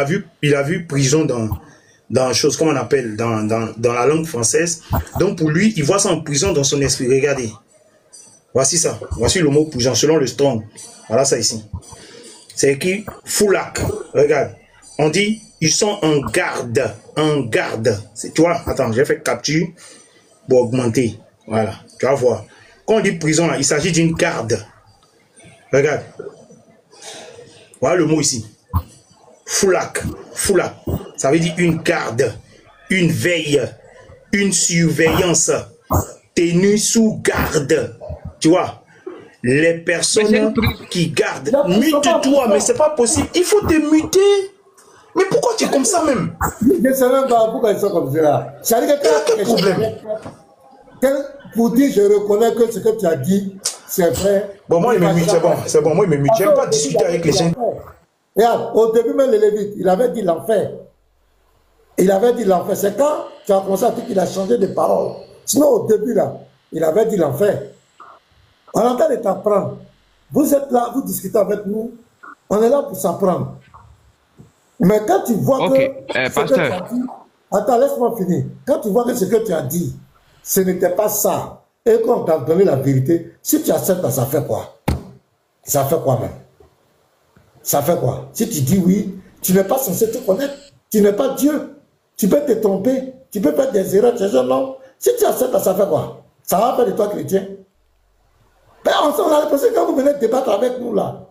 a vu prison dans chose, comment on appelle, dans la langue française. Donc pour lui, il voit ça en prison dans son esprit. Regardez. Voici ça. Voici le mot prison selon le storm. Voilà ça ici. C'est écrit foulac. Regarde. On dit, ils sont en garde. En garde. Tu vois, attends, j'ai fait capture pour augmenter. Voilà. Tu vas voir. Quand on dit prison, là, il s'agit d'une garde. Regarde. Voilà le mot ici. Foulac. Foulac. Ça veut dire une garde, une veille, une surveillance, tenue sous garde. Tu vois, les personnes qui gardent. Mute-toi, mais c'est pas possible. Il faut te muter. Mais pourquoi tu es comme ça même? Je ne sais même pas pourquoi ils sont comme ça. Ça veut dire quel problème? Pour dire, je reconnais que ce que tu as dit, c'est vrai. Bon, moi, il me mute, c'est bon, moi, il me mute. J'aime pas discuter avec les gens. Regarde, au début même, le Lévite, il avait dit l'enfer. Il avait dit l'enfer. C'est quand tu as commencé à dire qu'il a changé de parole. Sinon, au début, là, il avait dit l'enfer. On est en train de t'apprendre. Vous êtes là, vous discutez avec nous. On est là pour s'apprendre. Mais quand tu vois que... pasteur. Attends, laisse-moi finir. Quand tu vois que ce que tu as dit, ce n'était pas ça, et qu'on t'a donné la vérité, si tu acceptes, ça fait quoi? Ça fait quoi même? Ça fait quoi? Si tu dis oui, tu n'es pas censé te connaître. Tu n'es pas Dieu. Tu peux te tromper. Tu peux faire des erreurs. Non. Si tu acceptes, ça fait quoi? Ça va faire de toi chrétien. Ben, on a l'impression que quand vous venez débattre avec nous là,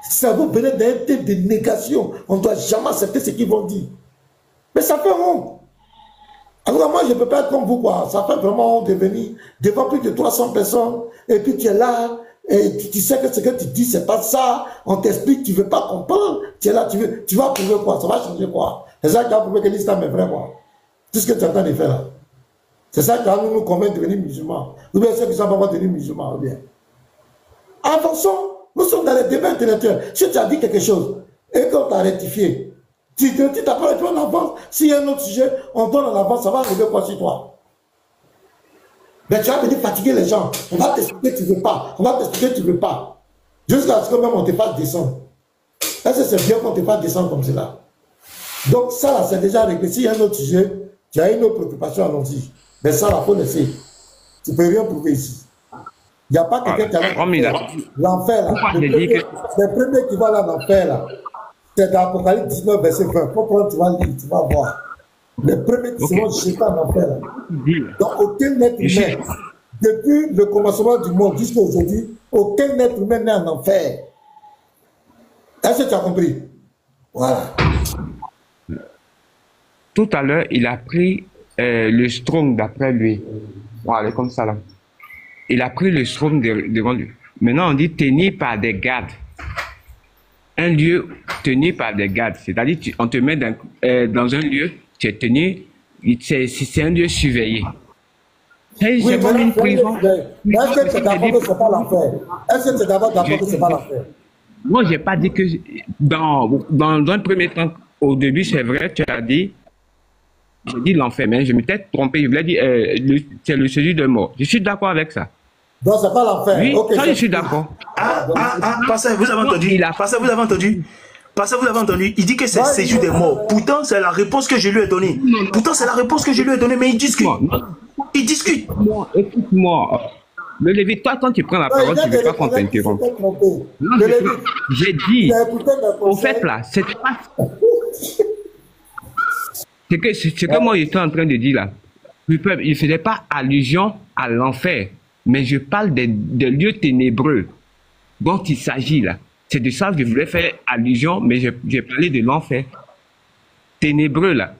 Ça vous venez d'un type de négation. On ne doit jamais accepter ce qu'ils vont dire. Mais ça fait honte. Alors moi, je ne peux pas être comme vous, quoi. Ça fait vraiment honte de venir devant plus de 300 personnes, et puis tu es là, et tu sais que ce que tu dis, c'est pas ça. On t'explique, tu ne veux pas comprendre. Tu es là, tu vas prouver quoi? Ça va changer quoi? C'est ça qui a prouvé que l'islam est vrai, quoi. Tout ce que tu es en train de faire là. C'est ça qui va nous convaincre de devenir musulmans. Ou bien ceux qui ne sont pas devenir musulmans, ou bien. Avançons. Nous sommes dans les débats intellectuels. Si tu as dit quelque chose et qu'on t'a rectifié, tu t'apprends et tu en avance. S'il y a un autre sujet, on donne en avance, ça va arriver quoi sur toi? Mais tu vas venir fatiguer les gens. On va t'expliquer que tu ne veux pas. On va t'expliquer que tu ne veux pas. Jusqu'à ce que même on te fasse descendre. Est-ce que c'est bien qu'on te fasse descendre comme cela? Donc ça, là, c'est déjà réglé. S'il y a un autre sujet, tu as une autre préoccupation, allons-y. Mais ça, là, il faut laisser. Tu ne peux rien prouver ici. Il n'y a pas quelqu'un qui a l'enfer, là. Le premier qui va là, l'enfer, là. C'est dans Apocalypse 19, verset 20. Faut prendre, tu vas lire, tu vas voir. Les premiers qui seront jetés en enfer. Donc, aucun être humain, depuis le commencement du monde jusqu'à aujourd'hui, aucun être humain n'est en enfer. Est-ce que tu as compris? Voilà. Tout à l'heure, il a pris le strong d'après lui. Voilà, comme ça là. Il a pris le strong devant lui. Maintenant, on dit tenu par des gardes. Un lieu tenu par des gardes. C'est-à-dire, on te met dans un lieu, tu es tenu, c'est un lieu surveillé. C'est comme une prison. Est-ce que tu es d'accord que ce n'est pas l'enfer? Est-ce que tu es d'accord que ce n'est pas l'enfer? Moi, je n'ai pas dit que dans un premier temps, au début, c'est vrai, tu as dit, j'ai dit l'enfer, mais je me peut-être trompé, je voulais dire, c'est le séjour de mort. Je suis d'accord avec ça. Donc, c'est pas l'enfer. Oui, okay, ça, je suis d'accord. Pasteur, vous avez entendu? Pasteur, vous avez entendu? Pasteur, vous avez entendu? Il dit que c'est séjour des morts. Pourtant, c'est la réponse que je lui ai donnée. Pourtant, c'est la réponse que je lui ai donnée, mais il discute. Il discute. Écoute-moi. Le Lévi, toi, quand tu prends la parole, tu ne veux pas qu'on t'interrompe. J'ai dit, au fait, là, c'est pas... Ce que moi, j'étais en train de dire, là, il ne faisait pas allusion à l'enfer, mais je parle des lieux ténébreux dont il s'agit, là. C'est de ça que je voulais faire allusion, mais j'ai parlé de l'enfer. Ténébreux, là.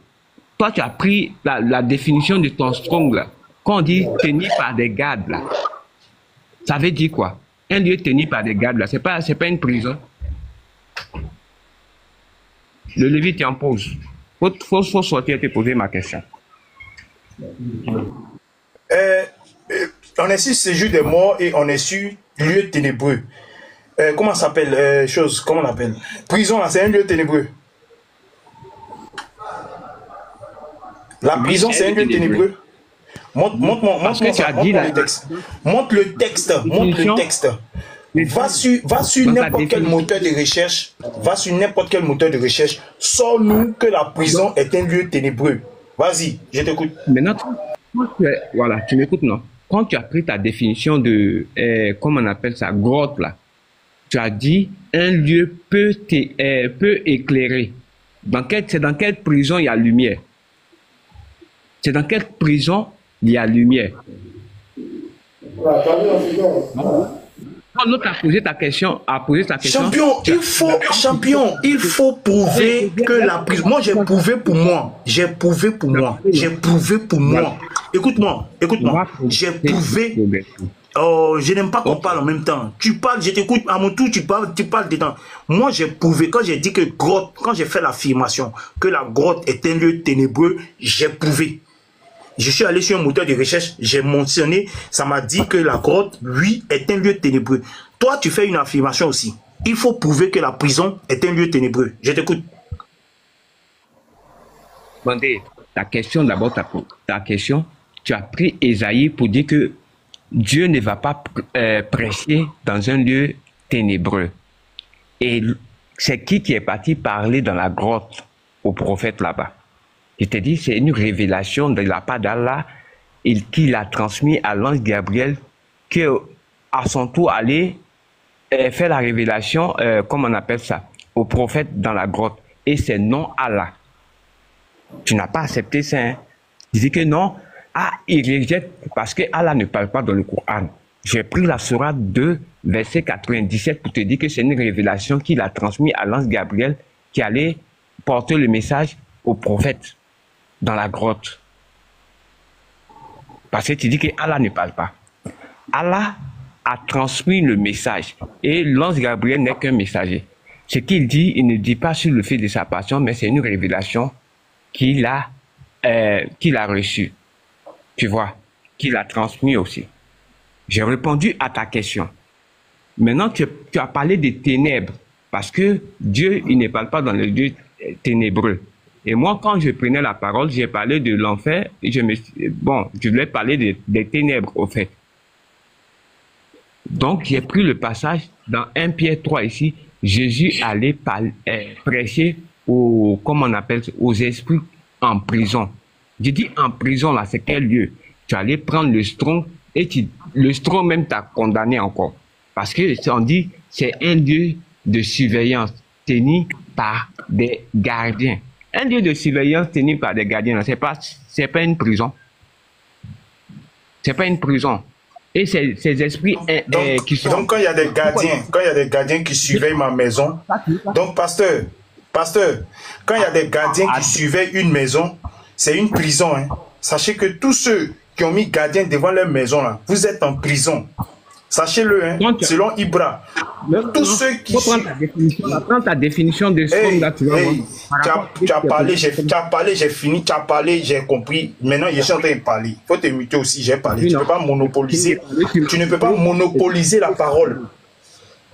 Toi, tu as pris la définition de ton strong, là. Quand on dit tenu par des gardes, là, ça veut dire quoi? Un lieu tenu par des gardes, là, c'est pas une prison. Le Lévi, tu en poses. Faut sortir et te poser ma question. On est sur séjour des morts et on est sur lieu ténébreux. Comment ça s'appelle comment on appelle? Prison, là, c'est un lieu ténébreux. La prison, c'est un lieu ténébreux. Montre le texte. Montre le texte. Va sur n'importe quel moteur de recherche. Sors-nous que la prison est un lieu ténébreux. Vas-y, je t'écoute. Maintenant, voilà, tu m'écoutes, non? Quand tu as pris ta définition de, comment on appelle ça, grotte, là, tu as dit un lieu peut éclairer. C'est dans quelle prison il y a lumière? C'est dans quelle prison il y a lumière? Quand l'autre a posé ta question, Champion, il faut prouver que la prison. Moi, j'ai prouvé pour moi. Écoute-moi. J'ai prouvé. Oh, je n'aime pas qu'on parle en même temps. Tu parles, je t'écoute, à mon tour, tu parles dedans. Moi, j'ai prouvé, quand j'ai dit que grotte, quand j'ai fait l'affirmation que la grotte est un lieu ténébreux, j'ai prouvé. Je suis allé sur un moteur de recherche, j'ai mentionné, ça m'a dit que la grotte, oui, est un lieu ténébreux. Toi, tu fais une affirmation aussi. Il faut prouver que la prison est un lieu ténébreux. Je t'écoute. Bandé, ta question, d'abord, ta question, tu as pris Ésaïe pour dire que Dieu ne va pas prêcher dans un lieu ténébreux. Et c'est qui est parti parler dans la grotte au prophète là-bas? Je te dis, c'est une révélation de la part d'Allah qu'il a transmis à l'ange Gabriel qui, à son tour, allait faire la révélation, comment on appelle ça, au prophète dans la grotte. Et c'est non Allah. Tu n'as pas accepté ça. Hein? Tu dis que non. Ah, il rejette parce que Allah ne parle pas dans le Coran. J'ai pris la sourate 2, verset 97 pour te dire que c'est une révélation qu'il a transmise à l'ange Gabriel qui allait porter le message au prophète dans la grotte. Parce que tu dis que Allah ne parle pas. Allah a transmis le message et l'ange Gabriel n'est qu'un messager. Ce qu'il dit, il ne dit pas sur le fait de sa passion, mais c'est une révélation qu'il a reçue. Tu vois, qu'il a transmis aussi. J'ai répondu à ta question. Maintenant, tu as parlé des ténèbres, parce que Dieu, il ne parle pas dans les lieux ténébreux. Et moi, quand je prenais la parole, j'ai parlé de l'enfer, et je voulais parler des ténèbres, au fait. Donc, j'ai pris le passage dans 1 Pierre 3 ici. Jésus allait prêcher aux, comment on appelle, aux esprits en prison. J'ai dit en prison, là, c'est quel lieu? Tu allais prendre le strong et le strong même t'a condamné encore. Parce que on dit c'est un lieu de surveillance tenu par des gardiens. Un lieu de surveillance tenu par des gardiens, c'est pas une prison. C'est pas une prison. Et ces esprits qui sont... Donc quand il y a des gardiens, qui surveillent ma maison, donc pasteur, quand il y a des gardiens qui surveillent une maison, c'est une prison. Hein. Sachez que tous ceux qui ont mis gardien devant leur maison, là, vous êtes en prison. Sachez-le, hein, selon Ibra. Tous ceux qui... Prends ta définition de ce là, tu vas voir. Tu as parlé, j'ai fini, tu as parlé, j'ai compris. Maintenant, je suis en train de parler. Il faut te muter aussi, j'ai parlé. Tu ne peux pas monopoliser. Tu ne peux pas monopoliser la parole.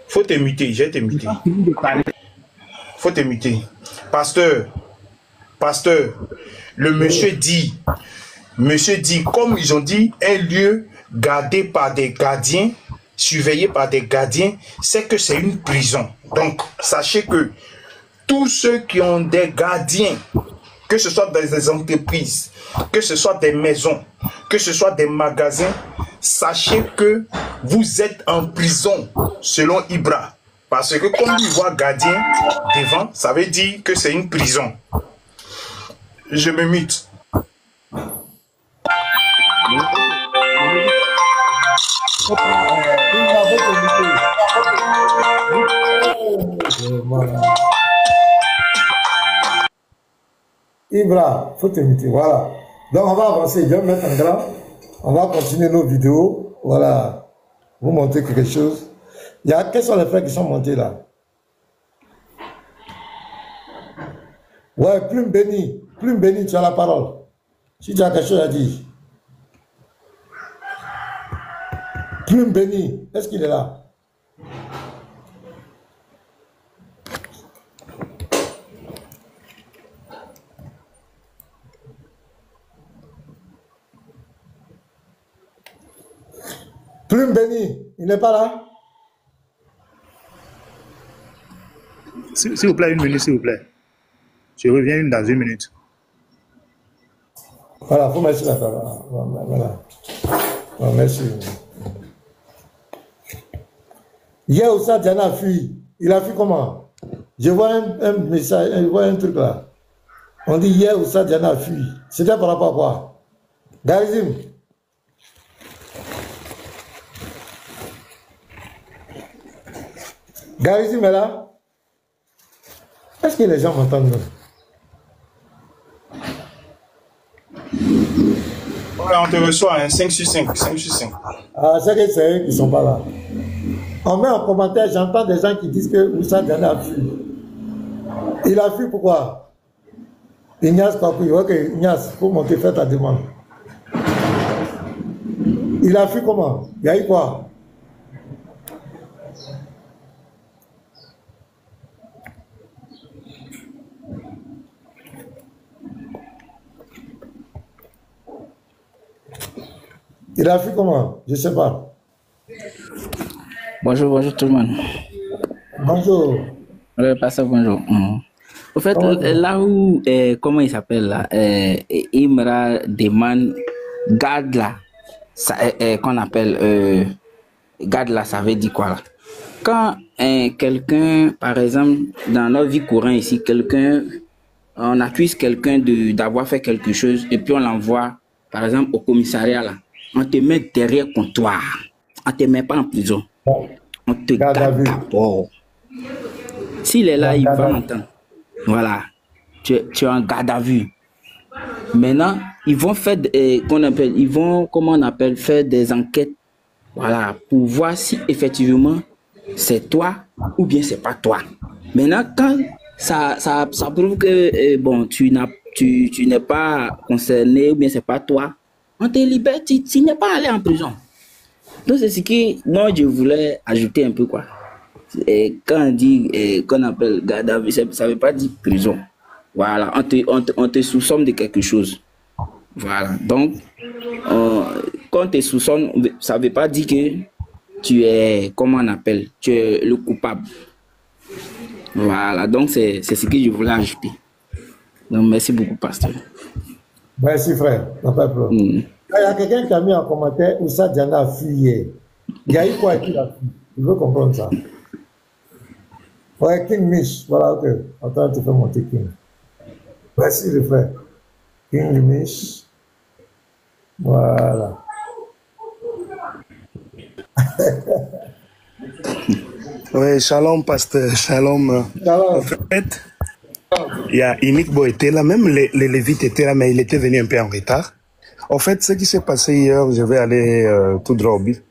Il faut te muter, j'ai te muter. Il faut te muter. Pasteur, le monsieur dit, comme ils ont dit, un lieu gardé par des gardiens, surveillé par des gardiens, c'est que c'est une prison. Donc, sachez que tous ceux qui ont des gardiens, que ce soit dans des entreprises, que ce soit des maisons, que ce soit des magasins, sachez que vous êtes en prison, selon Ibra. Parce que comme il voit gardien devant, ça veut dire que c'est une prison. Je me mute. Ibra, faut te muter, voilà. Donc on va avancer, je vais me mettre en grand. On va continuer nos vidéos. Voilà. Vous montrer quelque chose. Quels sont les frères qui sont montés là? Ouais, Plume Béni, tu as la parole. Si tu as quelque chose à dire. Plume Béni, est-ce qu'il est là? Plume Béni, il n'est pas là? S'il vous plaît, 1 minute, s'il vous plaît. Je reviens dans 1 minute. Voilà, vous merci la parole. Voilà. Voilà, merci. Hier, Oussa Diana a fui. Il a fui comment? Je vois un message, je vois un truc là. On dit hier, Oussa Diana a fui. C'était par rapport à quoi? Garizim. Garizim est là? Est-ce que les gens m'entendent? Ouais, on te reçoit, hein, 5 sur 5. Ah, c'est que c'est eux qui ne sont pas là. On met en commentaire, j'entends des gens qui disent que Oussa Diana a fui. Il a fui pourquoi? Ignace Papi, ok, Ignace, il faut monter, faire ta demande. Il a fui comment? Il y a eu quoi? Il a fui comment? Je ne sais pas. Bonjour tout le monde. Bonjour. Pasteur, bonjour. Au fait, là où, comment il s'appelle là, Imra demande, garde là, qu'on appelle, garde là, ça veut dire quoi là? Quand quelqu'un, par exemple, dans notre vie courante ici, on accuse quelqu'un d'avoir fait quelque chose et puis on l'envoie, par exemple, au commissariat là. On te met derrière comptoir. on ne te met pas en prison. Bon. On te Garde à garde vue. d'abord. S'il est là, il va entendre. Voilà. Tu es en garde à vue. Maintenant, ils vont faire, comment on appelle, faire des enquêtes, voilà, pour voir si effectivement c'est toi ou bien c'est pas toi. Maintenant, quand ça prouve que bon, tu n'es pas concerné ou bien c'est pas toi, on te libère, tu n'es pas allé en prison. Donc c'est ce que moi je voulais ajouter un peu quoi. Et quand on dit qu'on appelle garde à vue, ça ne veut pas dire prison. Voilà, on te soupçonne de quelque chose. Voilà, donc quand on te soupçonne, ça ne veut pas dire que tu es, comment on appelle, tu es le coupable. Voilà, donc c'est ce que je voulais ajouter. Donc merci beaucoup, pasteur. Merci frère, n'a pas de problème. Il y a quelqu'un qui a mis en commentaire où ça Diana a fui hier. Il y a eu quoi qui a fui? Je veux comprendre ça. Ouais, King Mish, voilà, ok. Attends, tu peux monter King. Merci le frère. King Mish. Voilà. Oui, shalom, pasteur, shalom. Shalom. En fait, il y a Inikbo était là, même les Lévites étaient là, mais il était venu un peu en retard. En fait, ce qui s'est passé hier, je vais aller tout droit au but.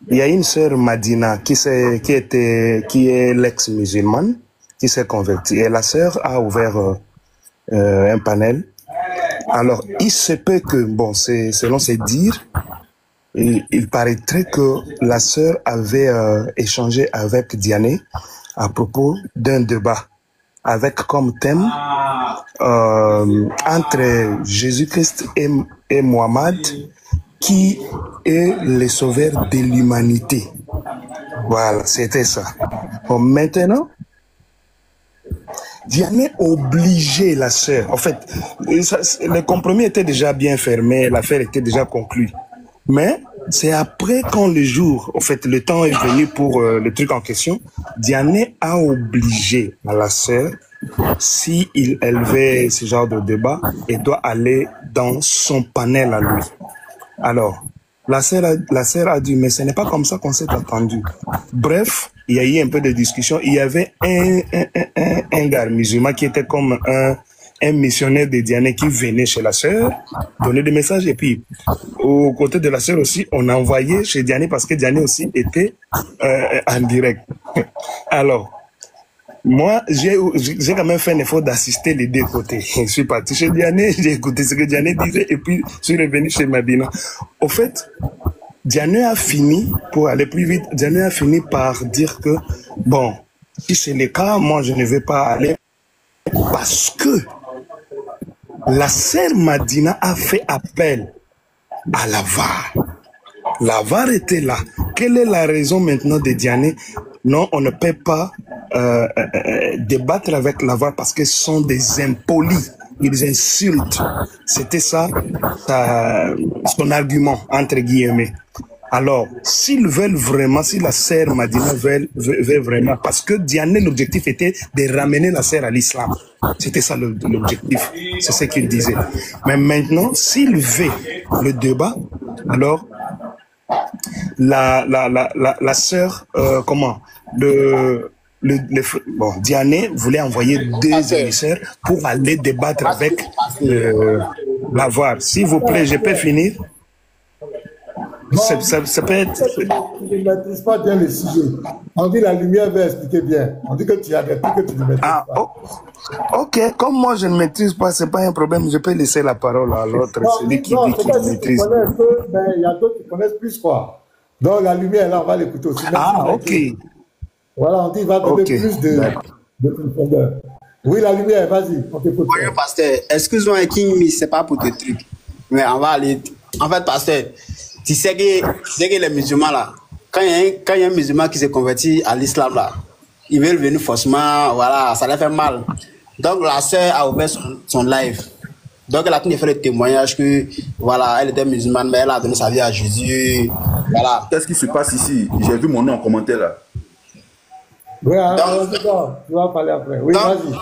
Il y a une sœur Madina qui est l'ex-musulmane, qui s'est convertie. Et la sœur a ouvert un panel. Alors, il se peut que, bon, selon ses dires, il paraîtrait que la sœur avait échangé avec Diané à propos d'un débat avec comme thème entre Jésus-Christ et Mohammed, qui est le sauveur de l'humanité. Voilà, c'était ça. Bon, maintenant, Diané obligeait la sœur. En fait, le compromis était déjà bien fermé, l'affaire était déjà conclue. Mais c'est après quand le jour, en fait, le temps est venu pour le truc en question, Diané a obligé à la sœur, si elle veut ce genre de débat, elle doit aller dans son panel à lui. Alors, la sœur a dit, mais ce n'est pas comme ça qu'on s'est attendu. Bref, il y a eu un peu de discussion. Il y avait un gars musulman qui était comme un missionnaire de Diané qui venait chez la sœur, donner des messages. Et puis, au côté de la sœur aussi, on a envoyé chez Diané parce que Diané aussi était en direct. Alors, moi, j'ai quand même fait un effort d'assister les deux côtés. Je suis parti chez Diané, j'ai écouté ce que Diané disait et puis je suis revenu chez Madina. Au fait, Diané a fini, pour aller plus vite, Diané a fini par dire que, bon, si c'est le cas, moi je ne vais pas aller parce que la sœur Madina a fait appel à la VAR. La VAR était là. Quelle est la raison maintenant de Diané? Non, on ne peut pas débattre avec la VAR parce que ce sont des impolis. Ils insultent. C'était ça son argument, entre guillemets. Alors, s'ils veulent vraiment, si la sœur Madina veut vraiment, parce que Diané, l'objectif était de ramener la sœur à l'islam. C'était ça l'objectif. C'est ce qu'il disait. Mais maintenant, s'il veut le débat, alors, la sœur, bon, Diané voulait envoyer deux émissaires pour aller débattre avec la VAR. S'il vous plaît, je peux finir? Ça peut être... Tu ne maîtrises pas bien le sujet. On dit la lumière va expliquer bien. On dit que tu as des trucs que tu ne maîtrises pas. Ok, comme moi je ne maîtrise pas, c'est pas un problème, je peux laisser la parole à l'autre, celui qui dit qu'il maîtrise. Mais il y a d'autres qui connaissent plus quoi. Donc la lumière, là, on va l'écouter aussi. Ok. Voilà, on dit qu'il va donner plus de profondeur. Oui, la lumière, vas-y, on t'écoute. Oui, pasteur, excuse-moi, King, mais c'est pas pour tes trucs. Mais on va aller. En fait, pasteur, tu sais que les musulmans là, quand il y a un musulman qui s'est converti à l'islam là, ils veulent venir forcément, voilà, ça leur fait mal. Donc la sœur a ouvert son live. Donc elle a fait le témoignage que, voilà, elle était musulmane, mais elle a donné sa vie à Jésus. Voilà. Qu'est-ce qui se passe ici? J'ai vu mon nom en commentaire là. Oui, tu vas parler après. Oui, vas-y.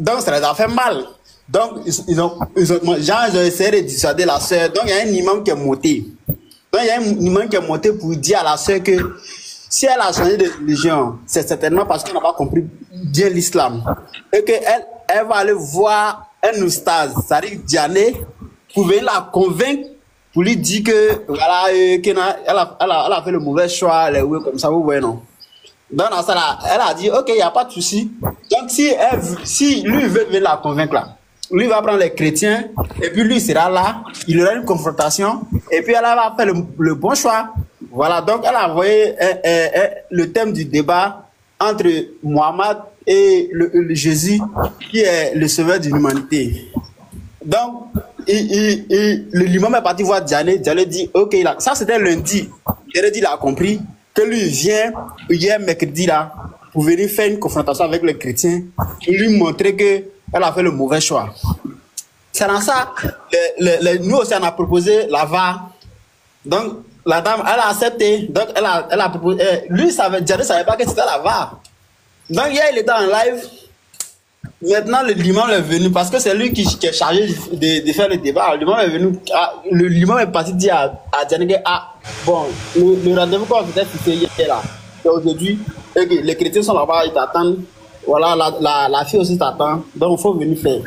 Donc ça leur a fait mal. Donc ils ont essayé de dissuader la sœur. Donc il y a un imam qui est monté. Donc il y a un imam qui est monté pour dire à la sœur que si elle a changé de religion, c'est certainement parce qu'elle n'a pas compris bien l'islam. Et qu'elle va aller voir un oustaz, c'est-à-dire Diané, pour venir la convaincre, pour lui dire que voilà, elle a fait le mauvais choix, comme ça, vous voyez, non? Donc dans ça là, elle a dit ok, il n'y a pas de souci. Donc si lui veut venir la convaincre là, lui va prendre les chrétiens et puis lui sera là, il aura une confrontation et puis elle va faire le bon choix. Voilà, donc elle a envoyé le thème du débat entre Mohammed et le Jésus qui est le sauveur de l'humanité. Donc l'imam est parti voir Diané, Diané dit ok, ça c'était lundi, Diané dit il a compris que lui vient hier mercredi là pour venir faire une confrontation avec les chrétiens pour lui montrer qu'elle a fait le mauvais choix. C'est dans ça, nous aussi on a proposé la VAR. Donc la dame elle a accepté, donc elle a proposé, lui Diané ne savait pas que c'était la VAR. Donc hier il était en live, maintenant l'imam est venu parce que c'est lui qui est chargé de faire le débat. L'imam est venu, l'imam est parti dire à Diané que bon, le rendez-vous qu'on avait fixé hier là, aujourd'hui, les chrétiens sont là-bas, ils t'attendent. Voilà, la fille aussi t'attend, donc il faut venir faire.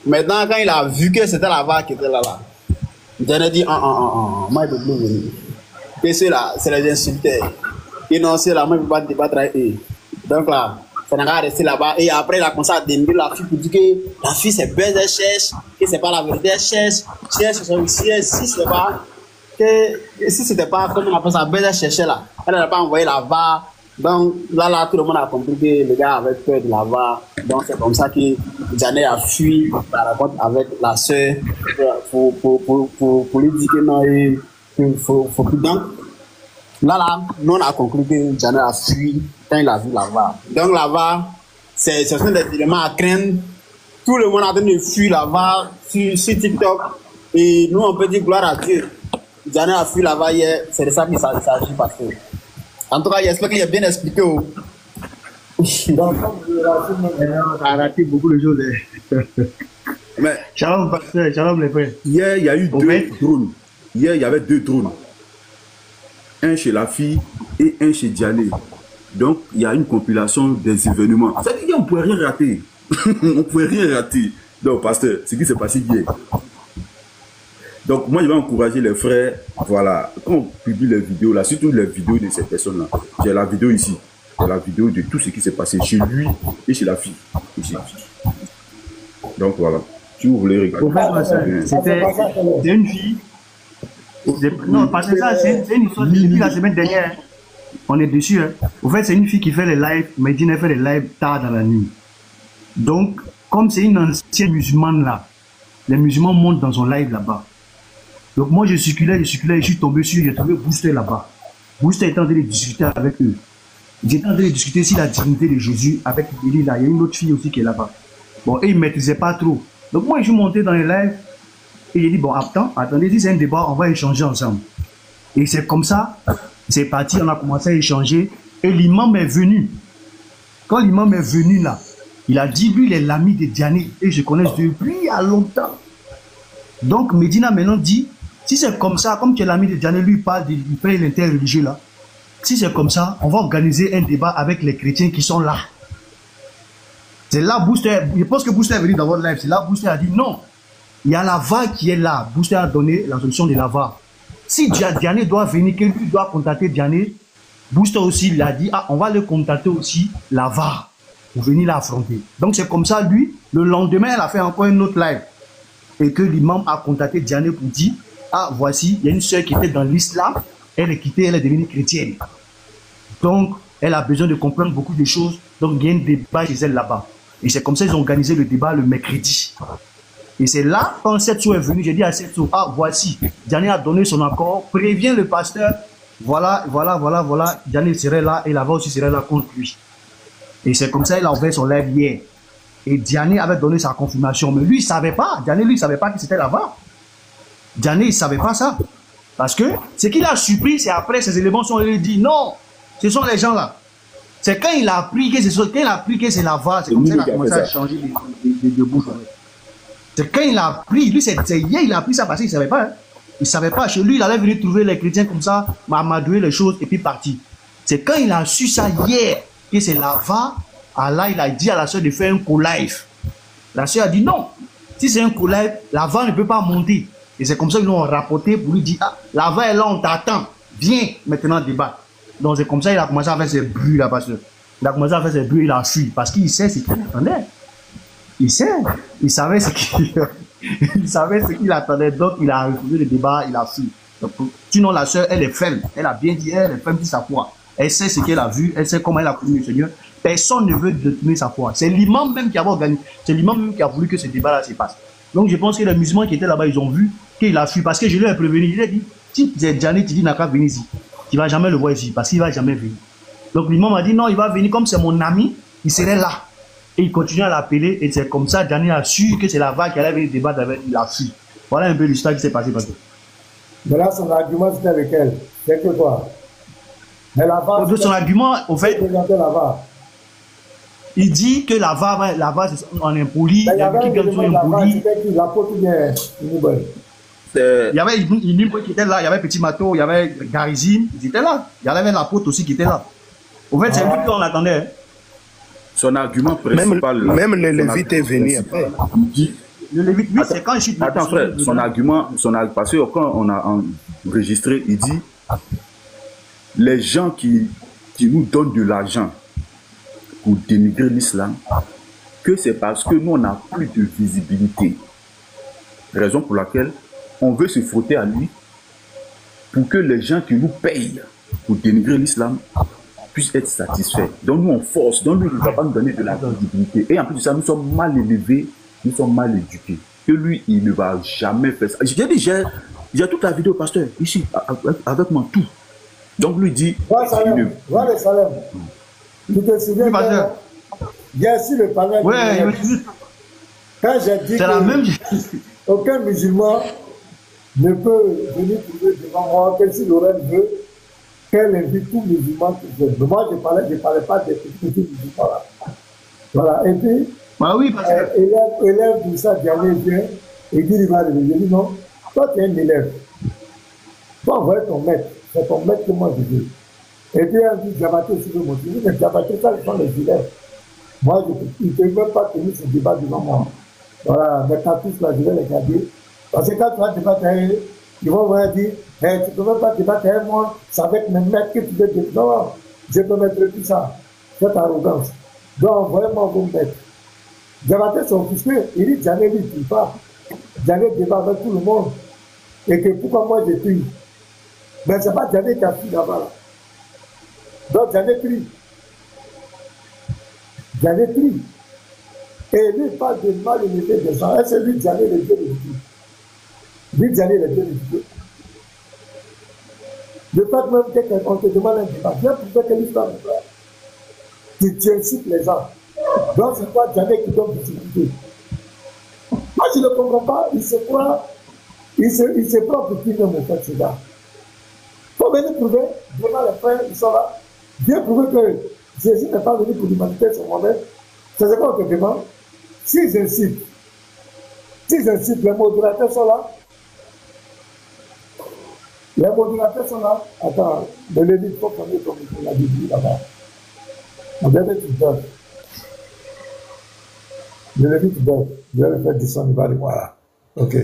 Maintenant, quand il a vu que c'était la vague qui était là, Diané a dit moi je ne peux plus venir. Et ceux-là, c'est les insulteurs. Et non, ceux-là, moi je ne peux pas débattre avec eux. Donc là, ça n'a qu'à rester là-bas. Et après, il a commencé à dénigrer la fille pour dire que la fille c'est belle, elle cherche, que c'est pas la vérité, elle cherche, si c'était pas comme on appelle ça, belle chercher là, elle n'a pas envoyé la VAR. Donc là, tout le monde a compris que le gars avait peur de la VAR. Donc c'est comme ça que Diané a fui la rencontre avec la soeur pour lui dire que non, il faut plus. Donc là, nous on a conclu que Diané a fui quand il a vu la VAR. Donc la VAR, ce sont des éléments à craindre. Tout le monde a en train de fuir la VAR sur TikTok. Et nous on peut dire gloire à Dieu. Diané a fui là-bas hier, c'est de ça qu'il s'agit parce que. En tout cas, j'espère qu'il a bien expliqué. Donc, on a raté beaucoup de choses. Mais, shalom, pasteur, shalom les frères. Hier, il y a eu deux drones. Hier, il y avait deux drones. Un chez la fille et un chez Diané. Donc, il y a une compilation des événements. C'est-à-dire qu'on ne pouvait rien rater. On ne pouvait rien rater. Donc, pasteur, ce qui s'est passé hier. Donc, moi, je vais encourager les frères, voilà, quand on publie les vidéos, là, surtout les vidéos de ces personnes-là, j'ai la vidéo ici, j'ai la vidéo de tout ce qui s'est passé chez lui et chez la fille. Ici. Donc, voilà, si vous voulez regarder. C'était une fille. Non, parce que ça, c'est une histoire depuis la semaine dernière. On est dessus. Hein. Au fait, c'est une fille qui fait les lives, mais elle fait les lives tard dans la nuit. Donc, comme c'est une ancienne musulmane là, les musulmans montent dans son live là-bas. Donc moi je circulais, je suis tombé sur, j'ai trouvé Booster là-bas. Booster était en train de discuter avec eux. J'étais en train de discuter sur la dignité de Jésus avec Lily là. Il y a une autre fille aussi qui est là-bas. Bon, et ils ne maîtrisaient pas trop. Donc moi je suis monté dans les lives et j'ai dit bon attendez, si c'est un débat, on va échanger ensemble. Et c'est comme ça, c'est parti, on a commencé à échanger et l'imam est venu. Quand l'imam est venu là, il a dit lui il est l'ami de Diané et je connais depuis il y a longtemps. Donc Medina maintenant dit si c'est comme ça, comme tu es l'ami de Diané, lui parle du frère l'interreligieux là. Si c'est comme ça, on va organiser un débat avec les chrétiens qui sont là. C'est là Booster, je pense que Booster est venu dans votre live, c'est là Booster a dit non. Il y a la VAR qui est là. Booster a donné la solution de la VAR. Si Diané doit venir, quelqu'un doit contacter Diané, Booster aussi il a dit on va le contacter aussi la VAR pour venir l'affronter. Donc c'est comme ça, lui, le lendemain, elle a fait encore un autre live. Et que l'imam a contacté Diané pour dire voici, il y a une soeur qui était dans l'islam, elle est quittée, elle est devenue chrétienne. Donc, elle a besoin de comprendre beaucoup de choses. Donc, il y a un débat chez elle là-bas. Et c'est comme ça qu'ils ont organisé le débat le mercredi. Et c'est là, quand Setso est venu, j'ai dit à Setso, voici, Diané a donné son accord, préviens le pasteur, voilà, Diané serait là et là-bas aussi serait là contre lui. Et c'est comme ça qu'il a ouvert son live hier. Et Diané avait donné sa confirmation. Mais lui, il ne savait pas. Diané, lui, il ne savait pas que c'était là-bas. Diané, il ne savait pas ça. Parce que ce qu'il a surpris, c'est après ces éléments sont allés dire non, ce sont les gens là. C'est quand il a appris que c'est la VAR, c'est comme ça qu'il a commencé à changer de bouche. C'est quand il a appris, lui, c'est hier, il a appris ça parce qu'il ne savait pas. Hein. Il ne savait pas. Chez lui, il allait venir trouver les chrétiens comme ça, amadouer les choses et puis partir. C'est quand il a su ça hier que c'est Lava. Allah, il a dit à la soeur de faire un co-live. La soeur a dit non. Si c'est un co-live, Lava ne peut pas monter. Et c'est comme ça qu'ils l'ont rapporté pour lui dire ah, Lava est là, on t'attend. Viens maintenant débattre. Donc c'est comme ça qu'il a commencé à faire ses bruits là, pasteur. Il a commencé à faire ses bruits, il a fui. Parce qu'il sait ce qu'il attendait. Il sait. Il savait ce qu'il il savait ce qu'il attendait. Donc il a refusé le débat, il a fui. Donc, sinon la soeur, elle est ferme. Elle a bien dit, elle est ferme de sa foi. Elle sait ce qu'elle a vu, elle sait comment elle a connu le Seigneur. Personne ne veut détourner sa foi. C'est l'imam même qui a organisé. C'est l'imam même qui a voulu que ce débat-là se passe. Donc je pense que les musulmans qui étaient là-bas, ils ont vu qu'il a fui. Parce que je lui ai prévenu, je lui ai dit, si Djani Tidi n'a qu'à venir ici, tu ne vas jamais le voir ici, parce qu'il ne va jamais venir. Donc l'imam m'a dit, non, il va venir comme c'est mon ami, il serait là. Et il continue à l'appeler, et c'est comme ça, Djani a su que c'est la vague qui allait venir débattre avec lui, il a fui. Voilà un peu l'histoire qui s'est passée. Mais là, son argument, c'était avec elle. C'est que quoi? Mais la vague. Son argument, au fait. Il dit que la vague, on est impoli. Il y avait qui gagne sur impoli. Il y avait Inimbo qui était là, il y avait Petit Mato, il y avait Garizine, ils étaient là. Il y avait l'apôtre aussi qui était là. Au fait, c'est lui qu'on attendait. Hein. Son argument principal. Même le Lévite est venu après. Le Lévite, oui, c'est quand je suis. Attends, frère, son argument, parce que quand on a enregistré, il dit les gens qui nous donnent de l'argent pour dénigrer l'islam, que c'est parce que nous, on n'a plus de visibilité. Raison pour laquelle on veut se frotter à lui pour que les gens qui nous payent pour dénigrer l'islam puissent être satisfaits. Donc nous, on force. Donc lui, il ne va pas nous donner de la visibilité. Et en plus de ça, nous sommes mal élevés, nous sommes mal éduqués. Que lui, il ne va jamais faire ça. J'ai dit, j'ai toute la vidéo, pasteur, ici, avec moi, tout. Donc lui dit... Voilà Salem. Tu te souviens il y a ici le panel. Ouais, quand j'ai dit que aucun musulman ne peut venir trouver devant moi que si Lorraine veut qu'elle invite tous les musulmans qui veulent. Moi, je ne parlais pas des petits musulmans là. Voilà. Et puis, oui, élève tout ça, Diané vient et dit il va le dire. Je dis non, toi tu es un élève. Toi, envoie ton maître. C'est ton maître que moi je veux. Et puis, elle dit Diabaté aussi veut montrer. Mais Diabaté, ça, ce sont les élèves. Moi, il ne peut même pas tenir ce débat devant moi. Voilà, mes cartouches là, je vais les garder. Parce que quand tu vas débattre avec eux, ils vont vous dire hey, tu ne peux même pas débattre avec moi, c'est avec mes maîtres que tu veux débattre. Non, je peux mettre tout ça. Cette arrogance. Donc, vraiment, vous me mettez. Diabaté son offusqué, il dit Diané lui, il ne pas. Diané débat avec tout le monde. Et que pourquoi moi je tue? Mais ce n'est pas Diané qui a fui là-bas. Donc, Diané crie. Diané crie. Et lui parle de mal élevé des gens. Et c'est lui Diané le Dieu de Dieu. Lui Diané le Dieu de Dieu. Le fait même qu'on te demande un débat, viens prouver que l'histoire est vraie. Tu incites les gens. Donc c'est pas Diané qui donne visibilité. Moi je ne comprends pas. Il se prend pour qui même au fait ce gars. Il faut venir prouver, vraiment les frères, ils sont là. Viens prouver que Jésus n'est pas venu pour l'humanité sur moi-même. C'est ce qu'on te demande. S'ils incitent, les modérateurs sont là. Les modérateurs sont là. Attends, le Lévite, il faut qu'on ait comme il a dit là-bas. Le Lévite, il donne. Le Lévite, il donne. Je vais le faire descendre, il va aller voir. Ok.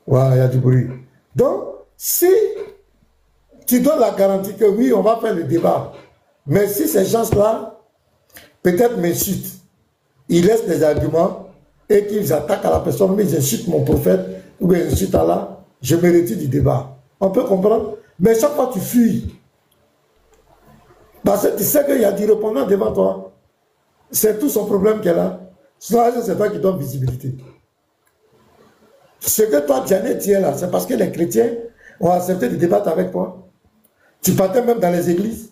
Voilà, il y a du bruit. Donc, si tu donnes la garantie que oui, on va faire le débat, mais si ces gens-là, peut-être m'insultent, ils laissent des arguments et qu'ils attaquent à la personne, mais ils insultent mon prophète ou ils insultent Allah, je me retire du débat. On peut comprendre? Mais chaque fois tu fuis. Parce que tu sais qu'il y a du répondant devant toi. C'est tout son problème qu'elle a. Sinon, c'est toi qui donne visibilité. Ce que toi, Diané, tu es là, c'est parce que les chrétiens ont accepté de débattre avec toi. Tu partais même dans les églises.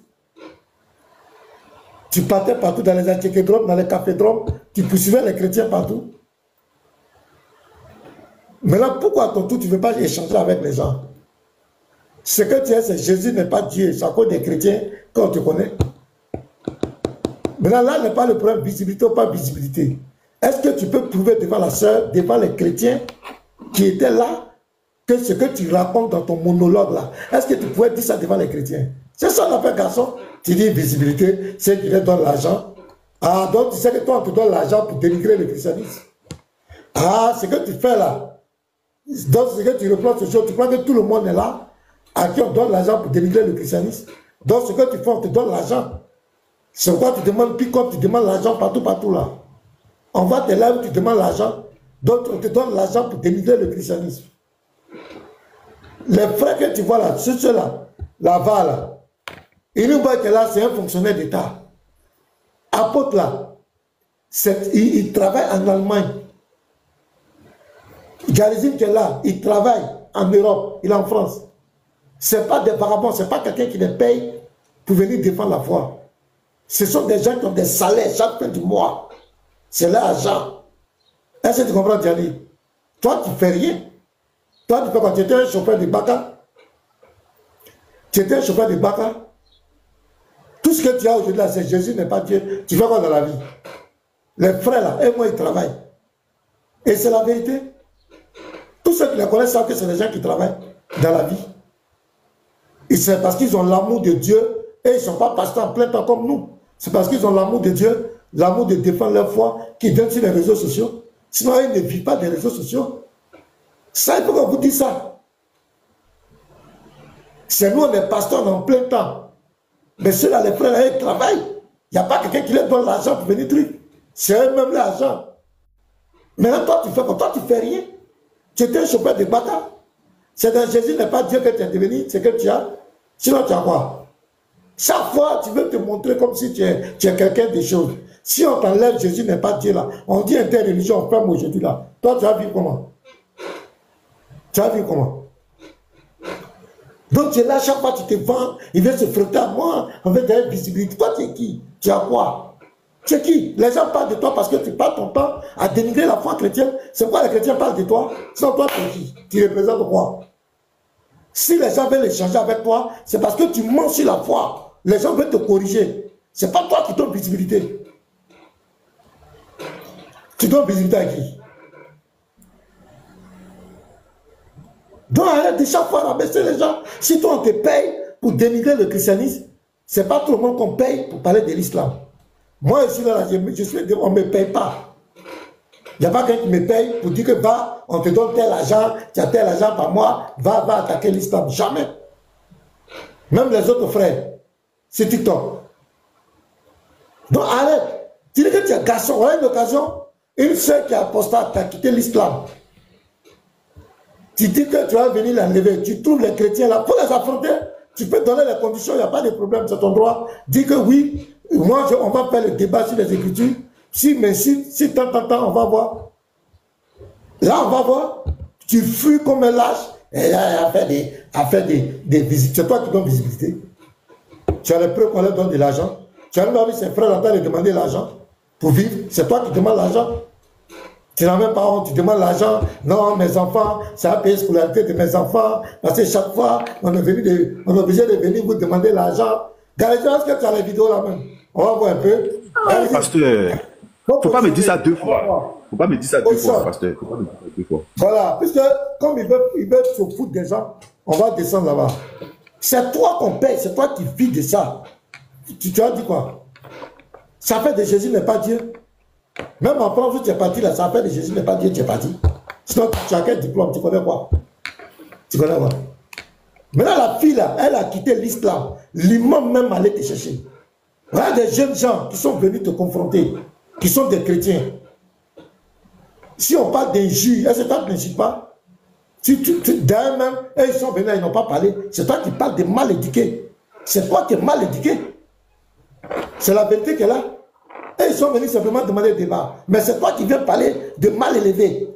Tu partais partout dans les antiquédromes, dans les cafédromes. Tu poursuivais les chrétiens partout. Mais là, pourquoi à ton tour, tu ne veux pas échanger avec les gens? Ce que tu es, c'est Jésus n'est pas Dieu. C'est à cause des chrétiens qu'on te connaît. Mais là n'est pas le problème, visibilité ou pas visibilité. Est-ce que tu peux prouver devant la sœur, devant les chrétiens qui étaient là, que ce que tu racontes dans ton monologue là, est-ce que tu pouvais dire ça devant les chrétiens? C'est ça qu'on appelle garçon. Tu dis visibilité, c'est qui leur donne l'argent. Ah, donc tu sais que toi, on te donne l'argent pour dénigrer le christianisme. Ah, ce que tu fais là, donc ce que tu reprends ce jour, tu crois que tout le monde est là, à qui on donne l'argent pour dénigrer le christianisme. Donc ce que tu fais, on te donne l'argent. C'est pourquoi tu demandes pick-up, tu demandes l'argent partout là. On va te là où tu demandes l'argent, donc on te donne l'argent pour dénigrer le christianisme. Les frères que tu vois là, ceux-là, là-bas là, il nous voit que là, c'est un fonctionnaire d'État. Apôtre là, il travaille en Allemagne. Garizim qui est là, il travaille en Europe, il est en France. Ce n'est pas des vagabonds, ce n'est pas quelqu'un qui les paye pour venir défendre la foi. Ce sont des gens qui ont des salaires chaque fin du mois. C'est leur argent. Est-ce que tu comprends, Diani? Toi, tu ne fais rien. Toi, tu fais quand tu étais un chauffeur de Baka. Tu étais un chauffeur de Baka. Tout ce que tu as aujourd'hui là, c'est Jésus n'est pas Dieu. Tu fais quoi dans la vie? Les frères là, et moi, ils travaillent. Et c'est la vérité. Tous ceux qui les connaissent savent que c'est des gens qui travaillent dans la vie. Et c'est parce qu'ils ont l'amour de Dieu et ils ne sont pas pasteurs en plein temps comme nous. C'est parce qu'ils ont l'amour de Dieu, l'amour de défendre leur foi, qu'ils donnent sur les réseaux sociaux. Sinon, ils ne vivent pas des réseaux sociaux. Ça, il faut qu'on vous dise ça. C'est nous, on est pasteurs en plein temps. Mais ceux-là, les frères, ils travaillent. Il n'y a pas quelqu'un qui leur donne l'argent pour venir truc. C'est eux-mêmes l'argent. Maintenant, toi, tu fais quoi? Toi, tu ne fais rien. Tu étais un chauffeur de bâtard. C'est dans Jésus n'est pas Dieu que tu es devenu, c'est que tu as. Sinon, tu as quoi? Chaque fois, tu veux te montrer comme si tu es quelqu'un des choses. Si on t'enlève, Jésus n'est pas Dieu là. On dit interreligion, on ferme aujourd'hui là. Toi, tu vas vivre comment? Tu vas vivre comment? Donc, tu es là, chaque fois, tu te vends, il veut se frotter à moi, on veut donner visibilité. Toi, tu es qui? Tu as quoi? Tu es qui? Les gens parlent de toi parce que tu passes ton temps à dénigrer la foi chrétienne. C'est pourquoi les chrétiens parlent de toi. Sinon, toi, tu es qui? Tu représentes quoi? Si les gens veulent échanger avec toi, c'est parce que tu mens sur la foi. Les gens veulent te corriger. Ce n'est pas toi qui donnes visibilité. Tu donnes visibilité à qui? Donc arrête de chaque fois rabaisser les gens. Si toi on te paye pour dénigrer le christianisme, ce n'est pas tout le monde qu'on paye pour parler de l'islam. Moi je suis là, on ne me paye pas. Il n'y a pas quelqu'un qui me paye pour dire que va, on te donne tel argent, tu as tel argent par mois, va attaquer l'islam. Jamais. Même les autres frères, c'est TikTok. Donc arrête. Tu dis que tu es garçon, on a une occasion, une sœur qui est apostate, tu as quitté l'islam. Tu dis que tu vas venir l'enlever, tu trouves les chrétiens là, pour les affronter, tu peux donner les conditions, il n'y a pas de problème, c'est ton droit. Dis que oui, moi on va faire le débat sur les Écritures. Si tant, on va voir. Là, on va voir. Tu fuis comme un lâche. Et là, à faire des visites. C'est toi qui donnes visibilité. Tu as les preuves qu'on leur donne de l'argent. Tu as même envie ses frères en train de demander l'argent pour vivre. C'est toi qui demandes l'argent. Tu n'as même pas honte, tu demandes l'argent. Non, mes enfants, ça a payé la scolarité de mes enfants. Parce que chaque fois, on est obligé de venir vous demander l'argent. Gardez, est-ce que tu as les vidéos là même? On va voir un peu. Pasteur. Faut pas me dire ça deux fois. Faut pas me dire ça deux fois, pasteur. Faut pas me dire ça deux fois. Voilà, puisque comme ils veulent se foutre des gens, on va descendre là-bas. C'est toi qu'on paye, c'est toi qui vis de ça. Tu as dit quoi? Ça fait de Jésus n'est pas Dieu. Même en France où tu es parti là, ça fait de Jésus n'est pas Dieu, tu es parti. Sinon, tu as quel diplôme? Tu connais quoi? Tu connais quoi? Maintenant, la fille là, elle a quitté l'islam. L'imam même allait te chercher. Voilà des jeunes gens qui sont venus te confronter, qui sont des chrétiens. Si on parle d'injure, est-ce que toi tu n'injures pas? D'ailleurs même, ils sont venus, ils n'ont pas parlé. C'est toi qui parles de mal éduqué. C'est toi qui es mal éduqué. C'est la vérité qu'elle a. Et ils sont venus simplement demander le débat. Mais c'est toi qui viens parler de mal élevé.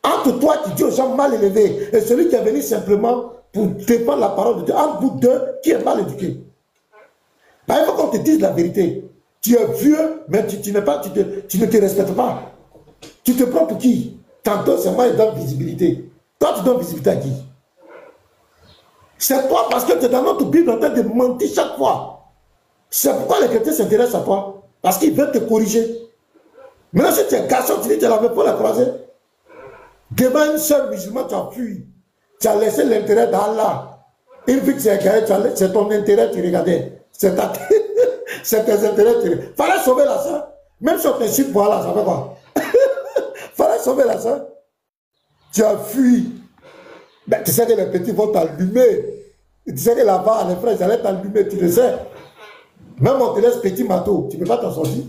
Entre toi qui dis aux gens mal élevés et celui qui est venu simplement pour défendre la parole de Dieu, entre vous deux, qui est mal éduqué? Il faut qu'on te dise la vérité. Tu es vieux, mais tu ne te respectes pas. Tu te prends pour qui? Tantôt, c'est moi qui donne visibilité. Toi, tu donnes visibilité à qui? C'est toi parce que tu es dans notre Bible en train de mentir chaque fois. C'est pourquoi les chrétiens s'intéressent à toi. Parce qu'ils veulent te corriger. Maintenant, si tu es garçon, tu dis que tu l'avais pas la croiser. Devant une seule musulmane, tu as fui. Tu as laissé l'intérêt d'Allah. Une fois que c'est gagné, c'est ton intérêt, tu regardais. C'est tes intérêts, tu regardais. Fallait sauver la soeur. Même si on t'insulte, voilà, ça fait quoi? Fallait sauver la soeur. Tu as fui. Ben, tu sais que les petits vont t'allumer. Tu sais que là-bas, les frères, ils allaient t'allumer, tu le sais. Même on te laisse petit matou, tu ne peux pas t'en sortir.